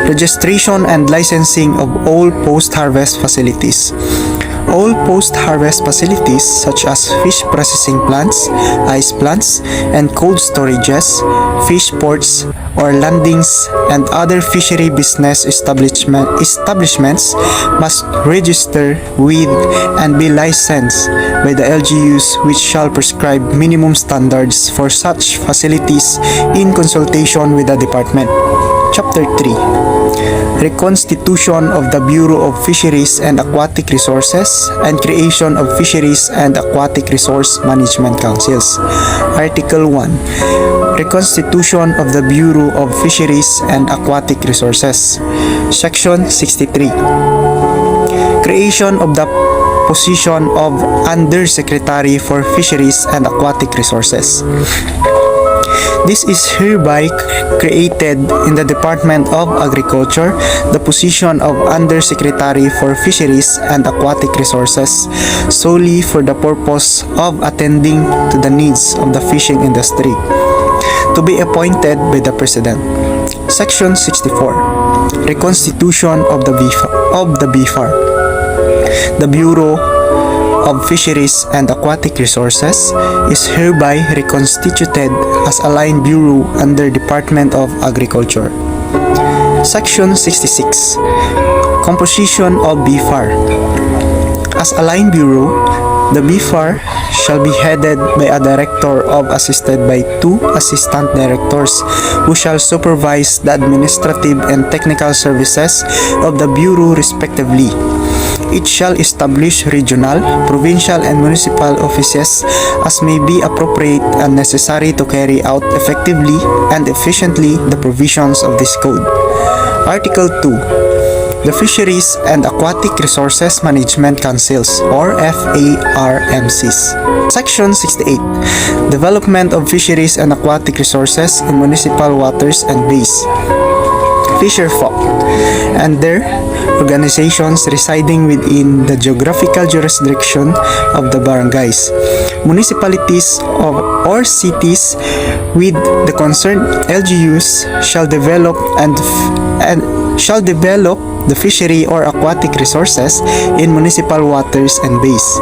Registration and licensing of all post-harvest facilities. All post-harvest facilities such as fish processing plants, ice plants, and cold storages, fish ports or landings, and other fishery business establishments must register with and be licensed by the LGUs, which shall prescribe minimum standards for such facilities in consultation with the department. Chapter 3. Reconstitution of the Bureau of Fisheries and Aquatic Resources and creation of Fisheries and Aquatic Resource Management Councils. Article 1. Reconstitution of the Bureau of Fisheries and Aquatic Resources. Section 63. Creation of the position of Undersecretary for Fisheries and Aquatic Resources. This is hereby created in the Department of Agriculture, the position of Undersecretary for Fisheries and Aquatic Resources, solely for the purpose of attending to the needs of the fishing industry, to be appointed by the President. Section 64. Reconstitution of the BFAR. The Bureau of Fisheries and Aquatic Resources is hereby reconstituted as a line bureau under Department of Agriculture. Section 66. Composition of BFAR. As a line bureau, the BFAR shall be headed by a director assisted by 2 assistant directors who shall supervise the administrative and technical services of the bureau respectively. It shall establish regional, provincial, and municipal offices as may be appropriate and necessary to carry out effectively and efficiently the provisions of this code. Article 2. The Fisheries and Aquatic Resources Management Councils or FARMCs. Section 68. Development of fisheries and aquatic resources in municipal waters and bays. Fisherfolk and their organizations residing within the geographical jurisdiction of the barangays, municipalities or cities with the concerned LGUs shall develop shall develop the fishery or aquatic resources in municipal waters and bays.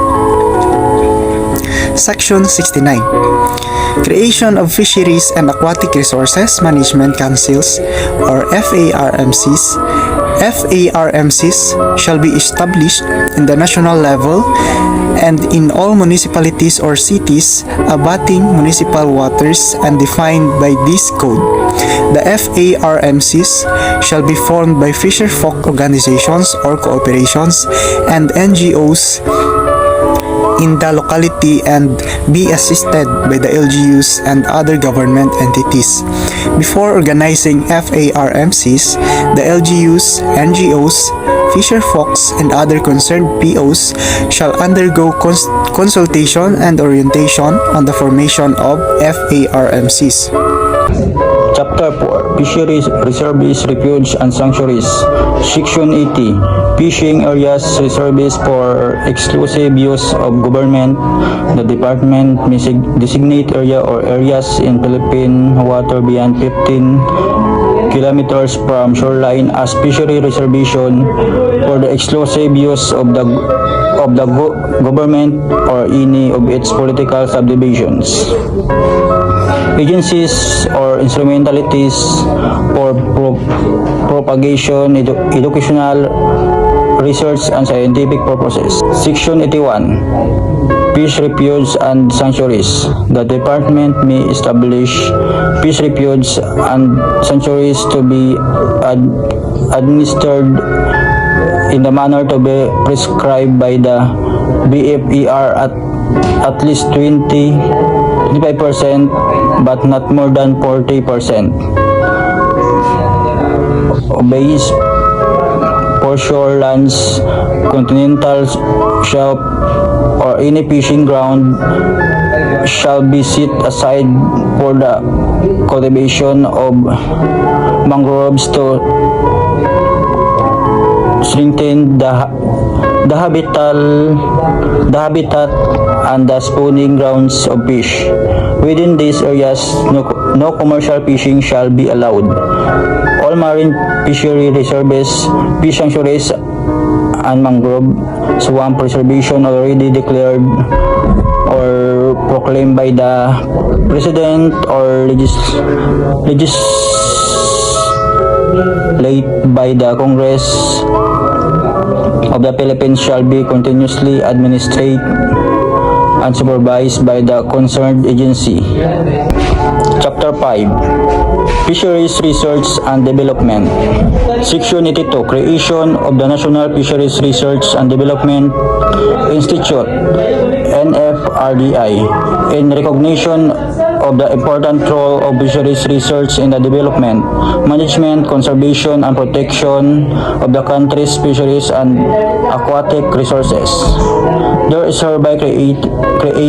Section 69. Creation of Fisheries and Aquatic Resources Management Councils or FARMCs. FARMCs shall be established in the national level and in all municipalities or cities abutting municipal waters and defined by this code. The FARMCs shall be formed by fisherfolk organizations or cooperations and NGOs in the locality and be assisted by the LGUs and other government entities. Before organizing FARMCs, the LGUs, NGOs, fisherfolks, and other concerned POs shall undergo consultation and orientation on the formation of FARMCs. Chapter 4. Fisheries, Reserves, Refuge, and Sanctuaries. Section 80. Fishing areas, reserves for exclusive use of government. The department may designate area or areas in Philippine water beyond 15 kilometers from shoreline as fishery reservation for the exclusive use of the government or any of its political subdivisions. Agencies or instrumentalities for propagation, educational, research, and scientific purposes. Section 81. Fish refuge and sanctuaries. The department may establish fish refuge and sanctuaries to be administered in the manner to be prescribed by the BFER at least 25% but not more than 40%. Obeys for shore lands, continental shelf, or any fishing ground shall be set aside for the cultivation of mangroves to strengthen the habitat and the spawning grounds of fish. Within these areas, no commercial fishing shall be allowed. All marine fishery reserves, fish sanctuaries, and mangrove swamp preservation already declared or proclaimed by the President or legislate by the Congress of the Philippines shall be continuously administered and supervised by the concerned agency. Chapter 5. Fisheries Research and Development. Section 82. Creation of the National Fisheries Research and Development Institute, NFRDI, in recognition of the important role of fisheries research in the development, management, conservation, and protection of the country's fisheries and aquatic resources. There is hereby create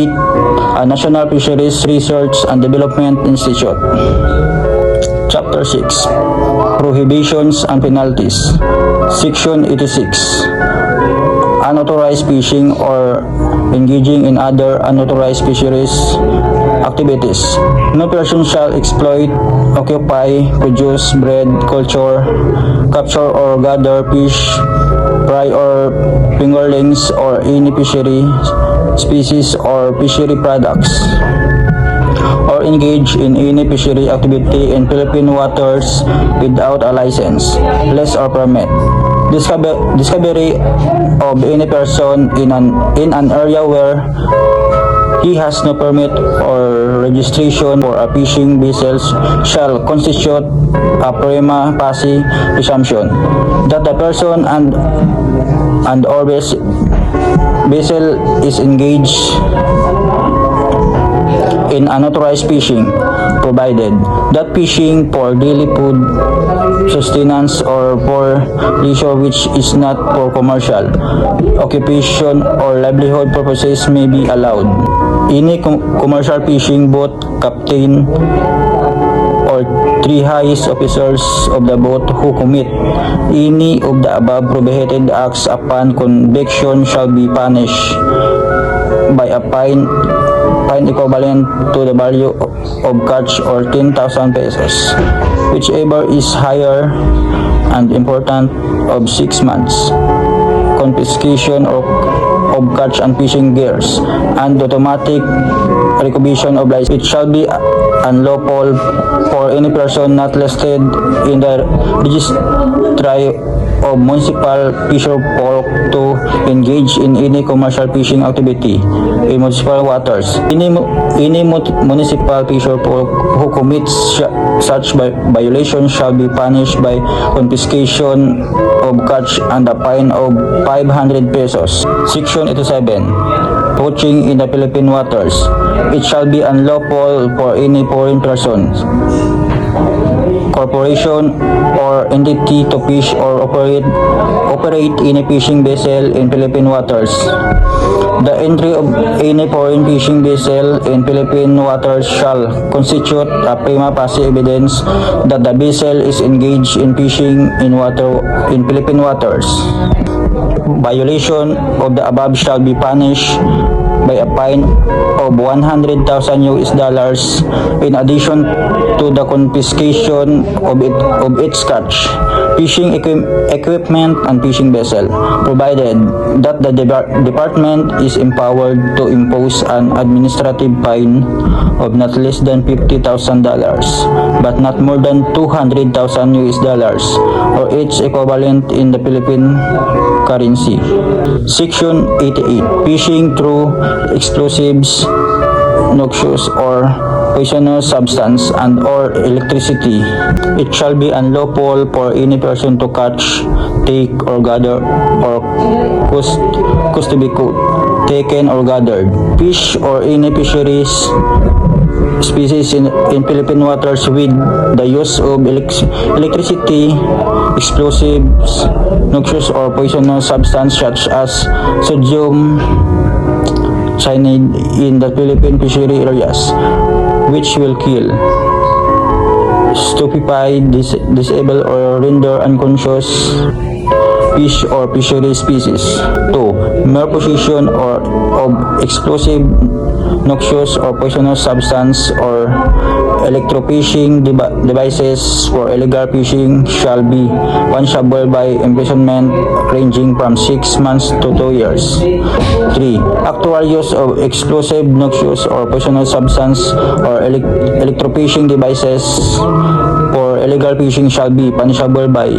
a National Fisheries Research and Development Institute. Chapter 6. Prohibitions and Penalties. Section 86. Unauthorized fishing or engaging in other unauthorized fisheries activities. No person shall exploit, occupy, produce, breed, culture, capture or gather fish, fry or fingerlings or any fishery species or fishery products, or engage in any fishery activity in Philippine waters without a license, lease or permit. Discovery of any person in an area where he has no permit or registration for a fishing vessel shall constitute a prima facie presumption that the person and or vessel is engaged in unauthorized fishing, provided that fishing for daily food sustenance or for leisure which is not for commercial occupation or livelihood purposes may be allowed. Any commercial fishing boat captain or 3 highest officers of the boat who commit any of the above prohibited acts upon conviction shall be punished by a fine equivalent to the value of catch or 10,000 pesos, whichever is higher, and important, of 6 months, confiscation of catch and fishing gears, and automatic revocation of license. It shall be unlawful for any person not listed in the registry of municipal fisher folk to engage in any commercial fishing activity in municipal waters. Any municipal fisher folk who commits such violation shall be punished by confiscation of catch and a fine of 500 pesos. Section 87. Poaching in the Philippine waters. It shall be unlawful for any foreign person, corporation, or entity to fish or operate in a fishing vessel in Philippine waters. The entry of any foreign fishing vessel in Philippine waters shall constitute a prima facie evidence that the vessel is engaged in fishing in Philippine waters. Violation of the above shall be punished by a fine of 100,000 US dollars in addition to the confiscation of its catch, fishing equipment, and fishing vessel, provided that the department is empowered to impose an administrative fine of not less than $50,000 but not more than 200,000 US dollars or its equivalent in the Philippine currency. Section 88. Fishing through explosives, noxious or poisonous substance and or electricity. It shall be unlawful for any person to catch, take, or gather or cause to be caught, taken, or gathered fish or any fisheries species in Philippine waters with the use of electricity, explosives, noxious or poisonous substance such as sodium cyanide in the Philippine fishery areas, which will kill, stupefy, disable, or render unconscious fish or fishery species. 2. Mere possession of explosive, noxious, or poisonous substance or electrofishing devices for illegal fishing shall be punishable by imprisonment ranging from 6 months to 2 years. 3. Actual use of explosive, noxious, or poisonous substance or electrofishing devices for illegal fishing shall be punishable by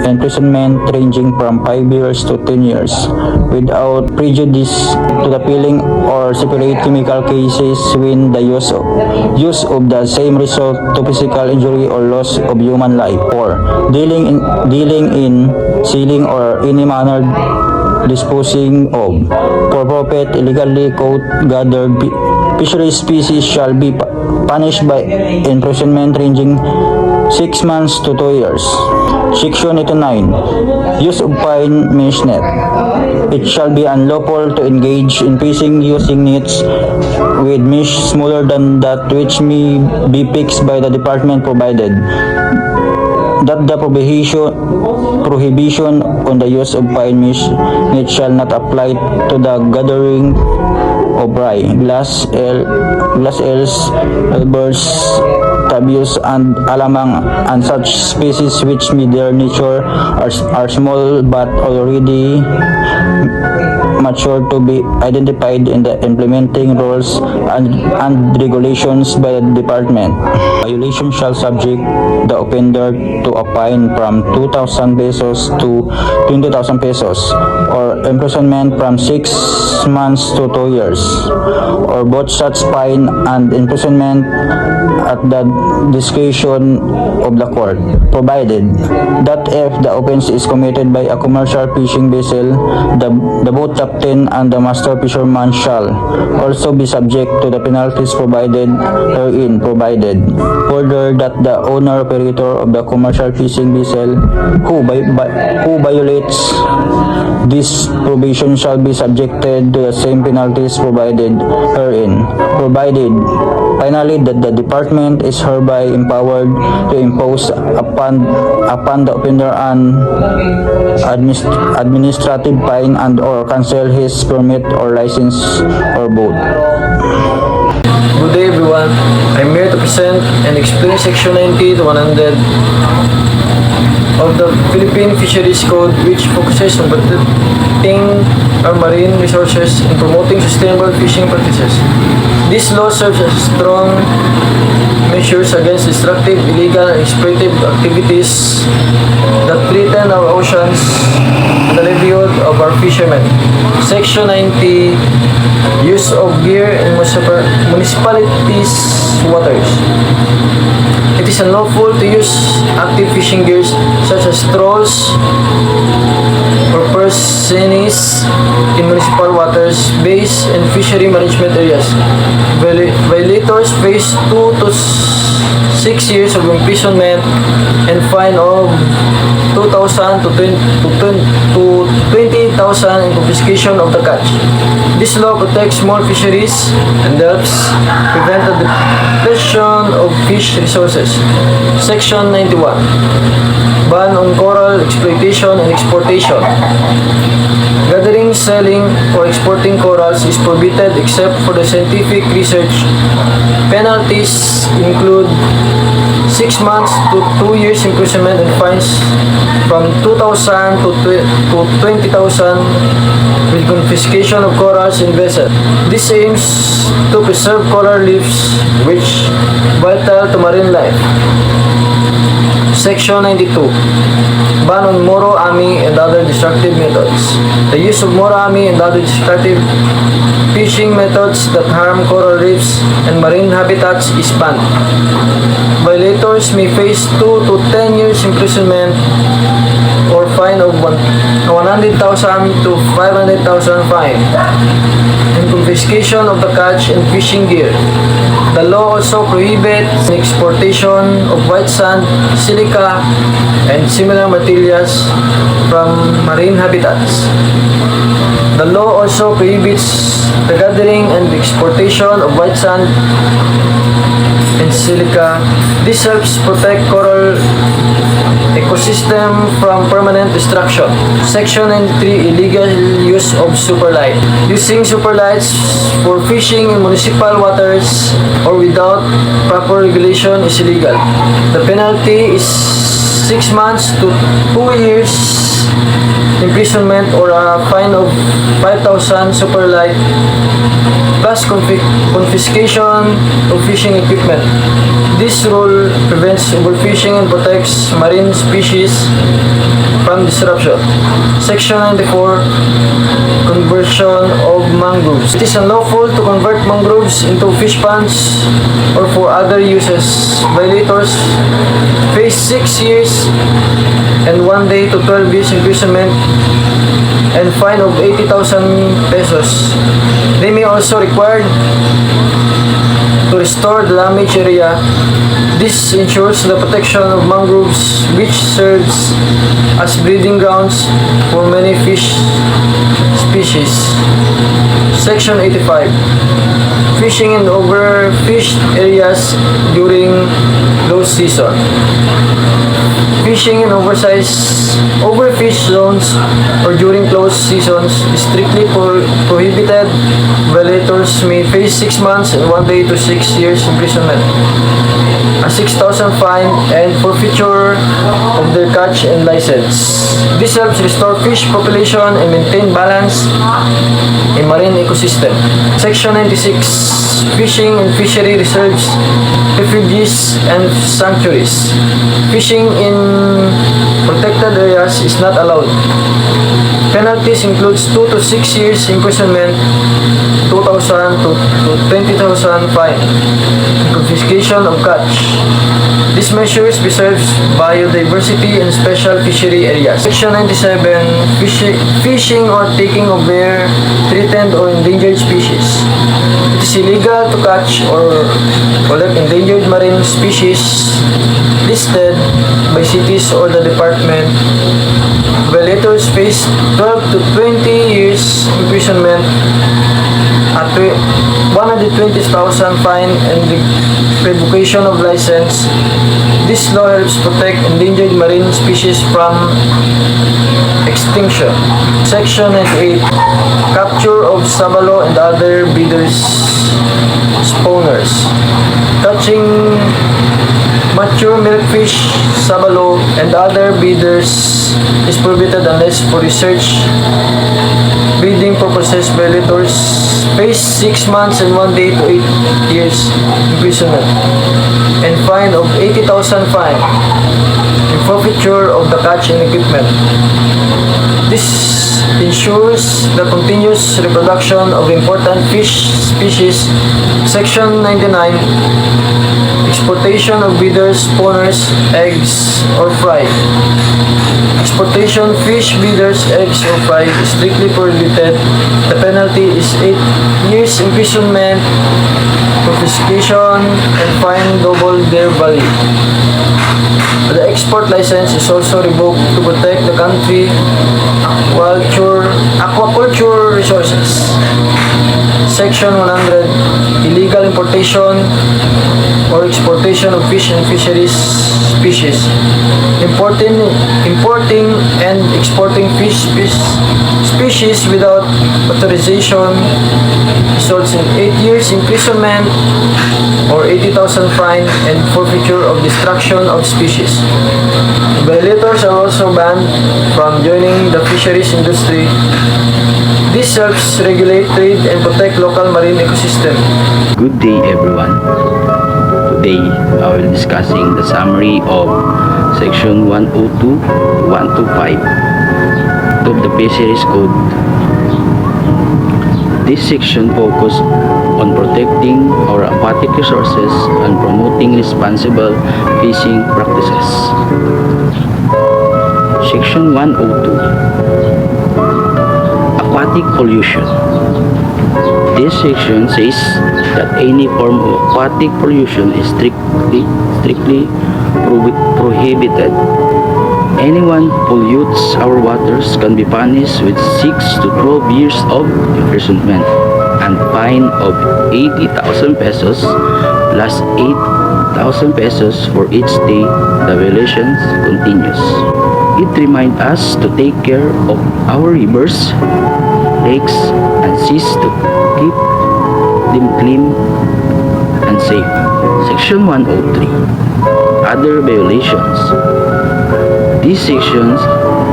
imprisonment ranging from 5 years to 10 years without prejudice to the killing or separate chemical cases when the use of the same result to physical injury or loss of human life. 4. Dealing in, selling, or any manner disposing of for profit illegally caught, gathered fishery species shall be punished by imprisonment ranging 6 months to 2 years. Section 89. Use of fine mesh net. It shall be unlawful to engage in fishing using nets with mesh smaller than that which may be fixed by the department, provided that the prohibition on the use of fine mesh net shall not apply to the gathering of fry, glass eels, albers, abuse and alamang and such species which by their nature are small but already mature to be identified in the implementing rules and regulations by the department. Violation shall subject the offender to a fine from 2,000 pesos to 20,000 pesos or imprisonment from 6 months to 2 years or both such fine and imprisonment at the discretion of the court, provided that if the offense is committed by a commercial fishing vessel, the boat captain and the master fisherman shall also be subject to the penalties provided herein, provided further that the owner operator of the commercial fishing vessel who violates this provision shall be subjected to the same penalties provided herein, provided finally that the department is hereby empowered to impose upon the offender an administrative fine and or cancel his permit or license or both. Good day everyone, I'm here to present and explain Section 90 to 100 of the Philippine Fisheries Code, which focuses on protecting our marine resources and promoting sustainable fishing practices. This law serves as strong measures against destructive, illegal, and exploitative activities that threaten our oceans and the livelihood of our fishermen. Section 90, use of gear in municipalities' waters. It is unlawful to use active fishing gears such as trawls or purseines in municipal waters, bays, and fishery management areas. Violators face 2 to 6 years of imprisonment and fine of 2,000 to 20,000 and confiscation of the catch. This law protects small fisheries and helps prevent the depletion of fish resources. Section 91. Ban on coral exploitation and exportation. Gathering, selling, or exporting corals is prohibited except for the scientific research. Penalties include 6 months to 2 years imprisonment and fines from 2,000 to 20,000 with confiscation of corals in vessel. This aims to preserve coral reefs, which vital to marine life. Section 92. Ban on Moro Ami and other destructive methods. The use of Moro Ami and other destructive fishing methods that harm coral reefs and marine habitats is banned. Violators may face 2 to 10 years imprisonment or fine of 100,000 to 500,000 fine and confiscation of the catch and fishing gear. The law also prohibits exportation of white sand, silica, and similar materials from marine habitats. The law also prohibits the gathering and exportation of white sand and silica. This helps protect coral ecosystem from permanent destruction. Section 93. Illegal use of superlight. Using superlights for fishing in municipal waters or without proper regulation is illegal. The penalty is 6 months to 2 years imprisonment or a fine of 5,000 superlight plus confiscation of fishing equipment. This rule prevents overfishing and protects marine species from disruption. Section 94. Conversion of mangroves. It is unlawful to convert mangroves into fish ponds or for other uses. Violators face 6 years and 1 day to 12 years imprisonment and fine of 80,000 pesos. They may also require to restore the damaged area. This ensures the protection of mangroves, which serves as breeding grounds for many fish species. Section 85. fishing in overfished areas during low season. Fishing in overfished zones or during closed seasons is strictly prohibited. Violators may face 6 months and 1 day to 6 years imprisonment, a 6,000 fine, and forfeiture of their catch and license. This helps restore fish population and maintain balance in marine ecosystem. Section 96. Fishing and fishery reserves, refuges, and sanctuaries. Fishing in protected areas is not allowed. Penalties includes 2 to 6 years imprisonment, 2,000 to 20,000 fine, and confiscation of catch. These measures preserves biodiversity in special fishery areas. Section 97. Fishing or taking of rare, threatened, or endangered species. It is illegal to catch or collect endangered marine species listed by cities or the department. Violators face 12 to 20 years imprisonment, at 120,000 fine, and revocation of license. This law helps protect endangered marine species from extinction. Section 98. Capture of sabalo and other breeders' spawners. Catching mature milkfish, sabalo, and other breeders is prohibited unless for research breeding purposes. Violators face 6 months and 1 day to 8 years imprisonment and fine of 80,000 fine and forfeiture of the catch and equipment. This ensures the continuous reproduction of important fish species. Section 99. Exportation of breeders, spawners, eggs, or fry. Exportation fish, breeders, eggs, or fry is strictly prohibited. The penalty is 8 years imprisonment, confiscation, and fine double their value. The export license is also revoked to protect the country aquaculture resources. Section 100. Illegal importation or exportation of fish and fisheries species. Importing and exporting fish species without authorization results in 8 years imprisonment or 80,000 fine and forfeiture of destruction of species. Violators are also banned from joining the fisheries industry. This helps regulate trade and protect local marine ecosystem. Good day everyone. Today I will be discussing the summary of Section 102 to 125 of the Fisheries Code. This section focuses on protecting our aquatic resources and promoting responsible fishing practices. Section 102. Aquatic pollution. This section says that any form of aquatic pollution is strictly prohibited. Anyone pollutes our waters can be punished with 6 to 12 years of imprisonment and fine of 80,000 pesos plus 8,000 pesos for each day the violation continues. It reminds us to take care of our rivers, lakes, and seas to keep them clean and safe. Section 103. Other violations. These sections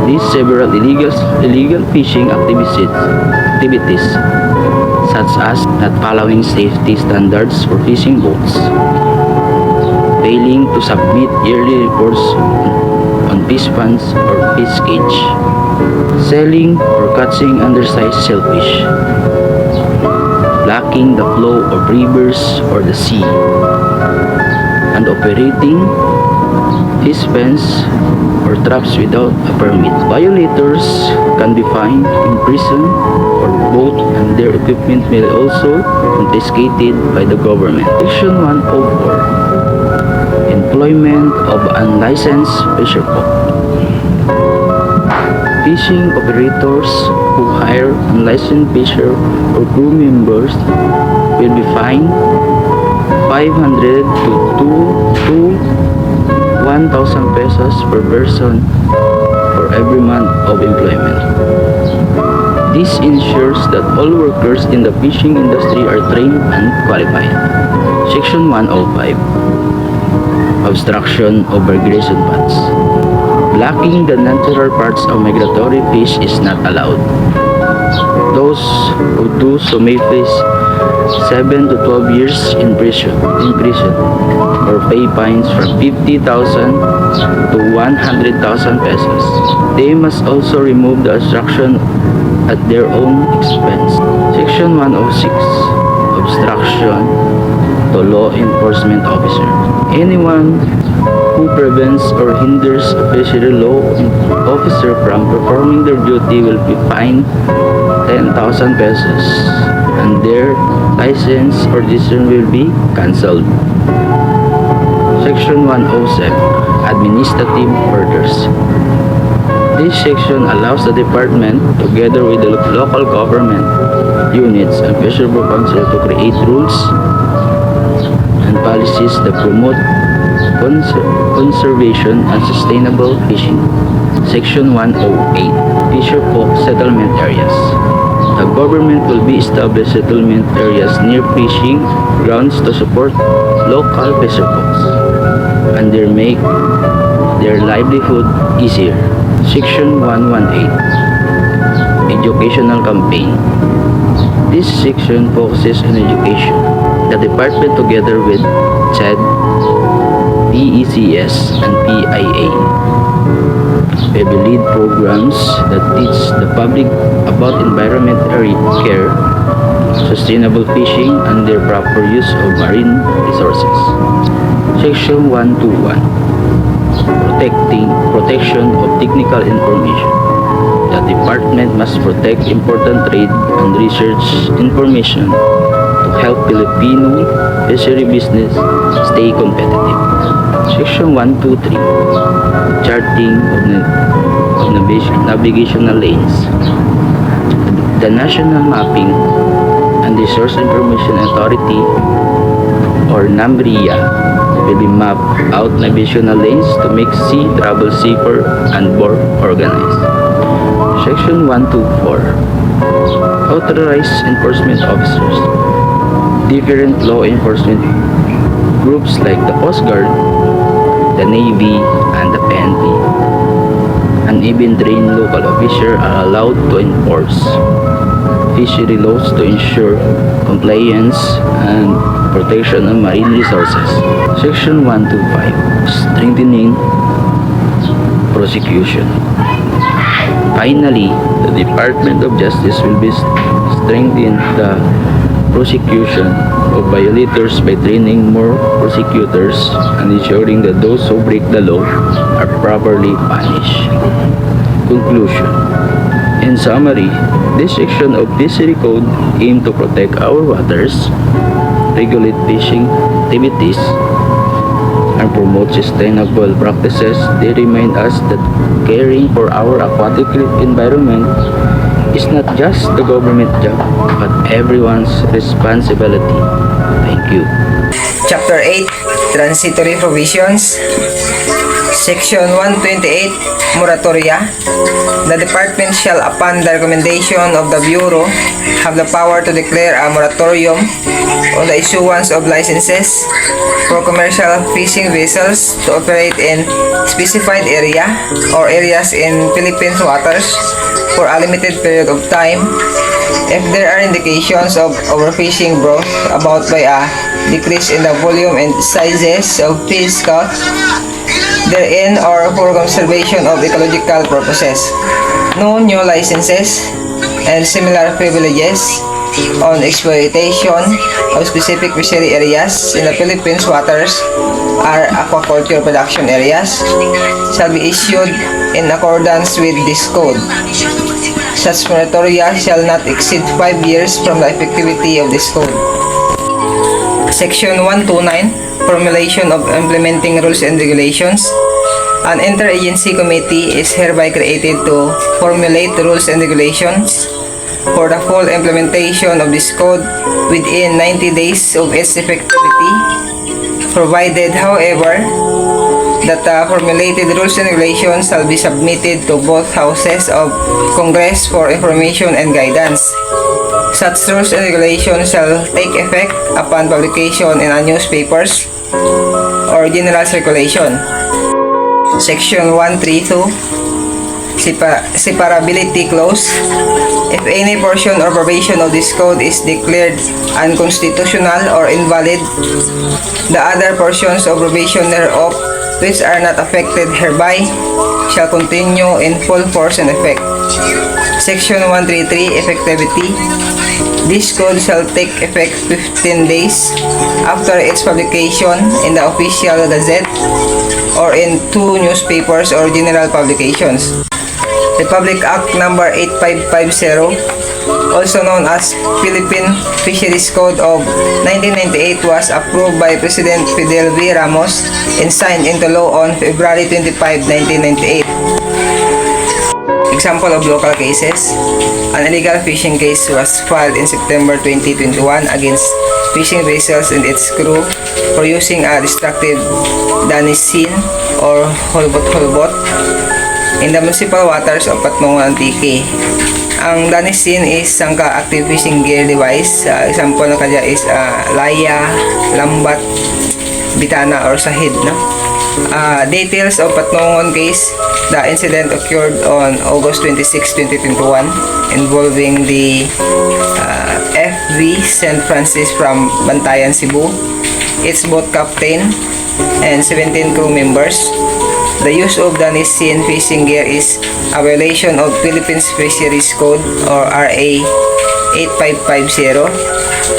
list several illegal fishing activities such as not following safety standards for fishing boats, failing to submit yearly reports on fish ponds or fish cage, selling or catching undersized shellfish, blocking the flow of rivers or the sea, and operating fish pens or traps without a permit. Violators can be fined, imprisoned, or both, and their equipment may also confiscated by the government. Section 104. Employment of unlicensed fisherfolk. Fishing operators who hire unlicensed fisher or crew members will be fined 500 to 1,000 pesos per person for every month of employment. This ensures that all workers in the fishing industry are trained and qualified. Section 105. Obstruction of migration paths. Blocking the natural parts of migratory fish is not allowed. Those who do so may face 7 to 12 years in prison or pay fines from 50,000 to 100,000 pesos. They must also remove the obstruction at their own expense. Section 106. Obstruction to law enforcement officer. Anyone who prevents or hinders a fishery law officer from performing their duty will be fined 10,000 pesos and their license or registration will be cancelled. Section 107. Administrative orders. This section allows the department, together with the local government units and fishery council, to create rules and policies that promote conservation and sustainable fishing. Section 108. Fisher folk settlement areas. The government will be established settlement areas near fishing grounds to support local fisher folks and make their livelihood easier. Section 118. Educational campaign. This section focuses on education. The department, together with CHED, PECS, and PIA, will lead programs that teach the public about environmental care, sustainable fishing, and their proper use of marine resources. Section 121. Protection of technical information. The department must protect important trade and research information to help Filipino fishery business stay competitive. Section 123. Charting of navigational lanes. The National Mapping and Resource Information Authority, or NAMRIA, will map out navigational lanes to make sea travel safer and more organized. Section 124. Authorized enforcement officers. Different law enforcement groups like the Coast Guard, the Navy, and the PNP, and even trained local officers are allowed to enforce fishery laws to ensure compliance and protection of marine resources. Section 125. Strengthening prosecution. Finally, the Department of Justice will be strengthening the prosecution of violators by training more prosecutors and ensuring that those who break the law are properly punished. Conclusion. In summary, this section of Fishery Code aims to protect our waters, regulate fishing activities, and promote sustainable practices. They remind us that caring for our aquatic environment is not just the government job, but everyone's responsibility. Thank you. Chapter 8. Transitory Provisions. Section 128. Moratoria. The department shall, upon the recommendation of the Bureau, have the power to declare a moratorium on the issuance of licenses for commercial fishing vessels to operate in specified area or areas in Philippine waters for a limited period of time if there are indications of overfishing brought about by a decrease in the volume and sizes of fish caught therein or for conservation of ecological purposes. No new licenses and similar privileges on exploitation of specific fishery areas in the Philippines waters or aquaculture production areas shall be issued in accordance with this code. Such moratoria shall not exceed 5 years from the effectivity of this code. Section 129. Formulation of implementing rules and regulations. An interagency committee is hereby created to formulate rules and regulations for the full implementation of this code within 90 days of its effectivity, provided, however, that the formulated rules and regulations shall be submitted to both houses of Congress for information and guidance. Such rules and regulations shall take effect upon publication in a newspapers or general circulation. Section 132, Separability Clause. If any portion or provision of this code is declared unconstitutional or invalid, the other portions of provision thereof which are not affected hereby shall continue in full force and effect. Section 133, Effectivity. This code shall take effect 15 days after its publication in the official gazette or in 2 newspapers or general publications. Republic Act Number 8550, also known as Philippine Fisheries Code of 1998, was approved by President Fidel V. Ramos and signed into law on February 25, 1998. Example of local cases: an illegal fishing case was filed in September 2021 against fishing vessels and its crew for using a destructive danisin or hulbot in the municipal waters of Patmongan, Antique. Ang danisin is ang active fishing gear device. Example na kaya is laya, lambat, bitana or sahid. No? Details of Patmongan case. The incident occurred on August 26, 2021 involving the FV St. Francis from Bantayan, Cebu, its boat captain and 17 crew members. The use of danisin fishing gear is a violation of Philippines Fisheries Code or RA 8550.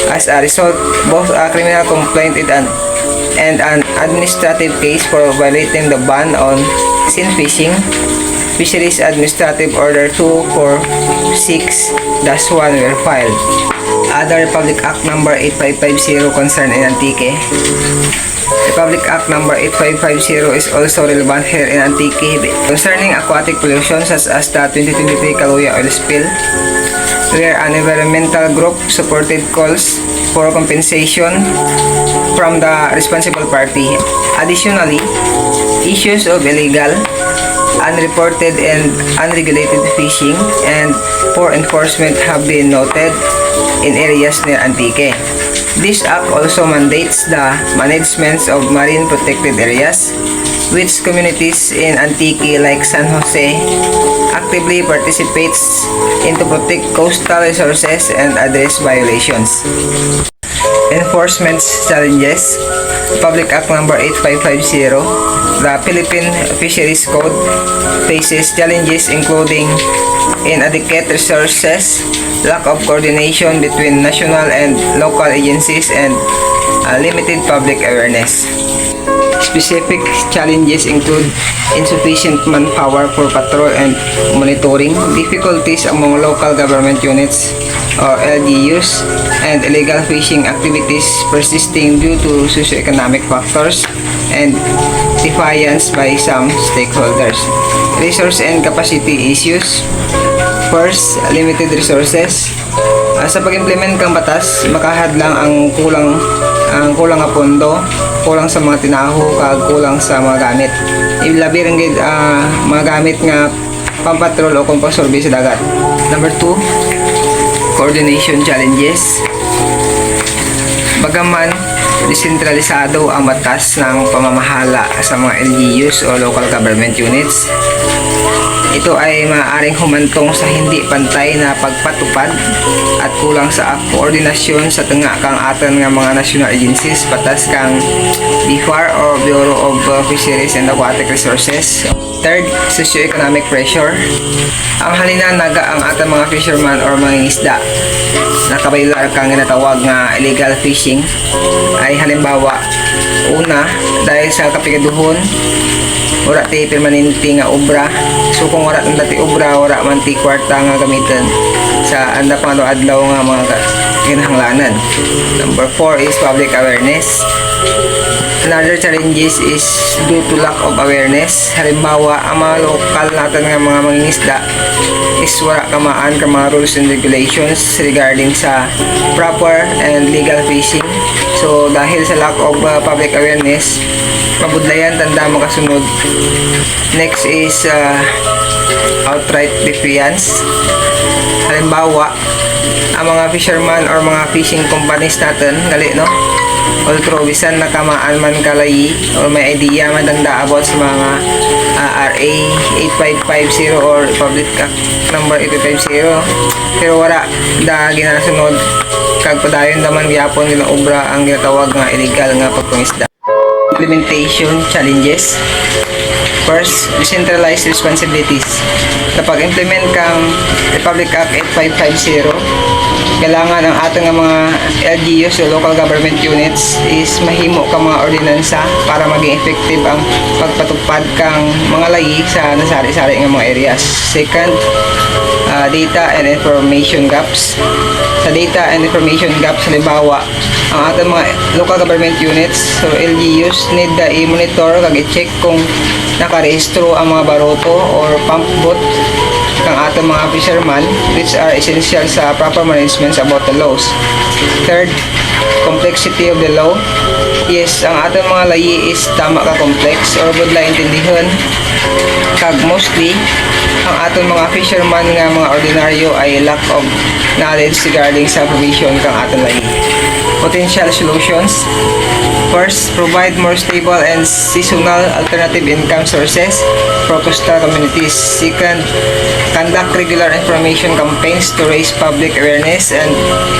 As a result, both a criminal complaint and an administrative case for violating the ban on sin fishing, Fisheries Administrative Order 246-1 were filed. Other Republic Act Number 8550 concerned in Antique. Republic Act Number 8550 is also relevant here in Antique concerning aquatic pollution such as the 2023 Kaluya oil spill, where an environmental group supported calls for compensation from the responsible party. Additionally, issues of illegal, unreported and unregulated fishing and poor enforcement have been noted in areas near Antique. This act also mandates the management of marine protected areas, which communities in Antique like San Jose actively participates in to protect coastal resources and address violations. Enforcement challenges. Public Act Number 8550, the Philippine Fisheries Code faces challenges including inadequate resources, lack of coordination between national and local agencies, and limited public awareness. Specific challenges include insufficient manpower for patrol and monitoring, difficulties among local government units or LGUs, and illegal fishing activities persisting due to socioeconomic factors and defiance by some stakeholders. Resource and capacity issues. First, limited resources. Sa pag-implement kang batas, makahadlang ang kulang nga pondo, kulang sa mga tinaho, kag kulang sa mga gamit. Ilabi rin gid mga gamit nga pampatrol o pampasurvey sa dagat. Number 2, coordination challenges. Bagaman desentralisado ang batas ng pamamahala sa mga LGUs o local government units, ito ay maaaring humantong sa hindi pantay na pagpatupad at kulang sa koordinasyon sa tanga kang atan nga mga national agencies patas kang BIFAR o Bureau of Fisheries and Aquatic Resources. Third, socioeconomic pressure. Ang halina naga ang atan mga fisherman or mga isda nakabaylar kang ginatawag nga illegal fishing ay halimbawa, una, dahil sa kapigaduhon, wala ti permanente nga obra. So kung wala ang dati obra, wala man ti kwarta nga gamitin sa anda pang adlaw nga mga kinahanglanan. Number 4 is public awareness. Another challenges is due to lack of awareness. Halimbawa, ang mga lokal natin nga mga mangingisda is wala kamaan ka mga rules and regulations regarding sa proper and legal fishing. So dahil sa lack of public awareness, mabudlayan tanda makasunod. Next is outright defiance. Halimbawa, ang mga fisherman or mga fishing companies natin, gali no? Although bisan nakamaan man kalayi or may idea man tanda about sa mga RA 8550 or Public Act number 8550, pero wala da ginasunod kag padayon naman gyapon nila obra ang ginatawag nga illegal nga pagpangisda. Implementation challenges. First, decentralized responsibilities. Kapag implement kang Republic Act 8550, kailangan ang ating mga LGUs o local government units is mahimo ka mga ordinansa para maging effective ang pagpatupad kang mga layi sa nasari-sari ng mga areas. Second, data and information gaps. Sa data and information gaps, halimbawa, ang ating mga local government units o LGUs need na i-monitor kag i-check kung nakarehistro ang mga baroto or pump boat kang atong mga fisherman, which are essential sa proper management about the laws. Third, complexity of the law. Yes, ang atong mga layi is tama ka complex or budla intindihan kag mostly ang atong mga fisherman nga mga ordinaryo ay lack of knowledge regarding sa provision kang atong layi. Potential solutions. First, provide more stable and seasonal alternative income sources for coastal communities. Second, conduct regular information campaigns to raise public awareness and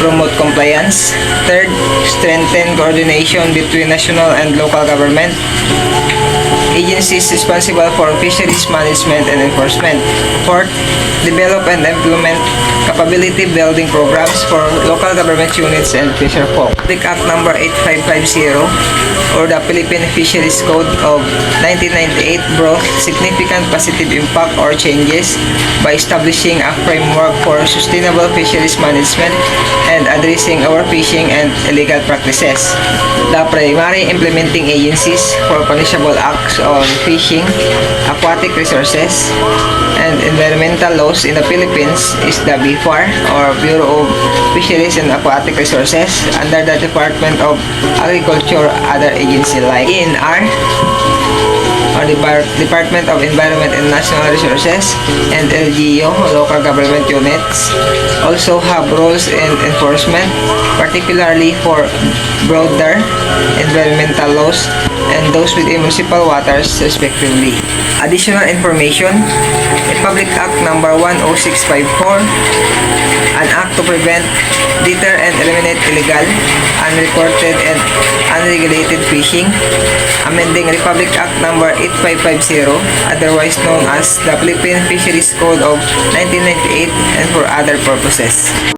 promote compliance. Third, strengthen coordination between national and local government agencies responsible for fisheries management and enforcement. Fourth, develop and implement capability building programs for local government units and fisher folk. Public Act number 8550 or the Philippine Fisheries Code of 1998 brought significant positive impact or changes by establishing a framework for sustainable fisheries management and addressing overfishing and illegal practices. The primary implementing agencies for punishable acts on fishing, aquatic resources, and environmental laws in the Philippines is the BFAR or Bureau of Fisheries and Aquatic Resources under the Department of Agriculture, other agency like ENR or the Department of Environment and National Resources and LGU, local government units, also have roles in enforcement, particularly for broader environmental laws and those within municipal waters respectively. Additional information, Republic Act number 10654, an act to prevent, deter and eliminate illegal, unreported and unregulated fishing, amending Republic Act number 8550, otherwise known as the Philippine Fisheries Code of 1998 and for other purposes.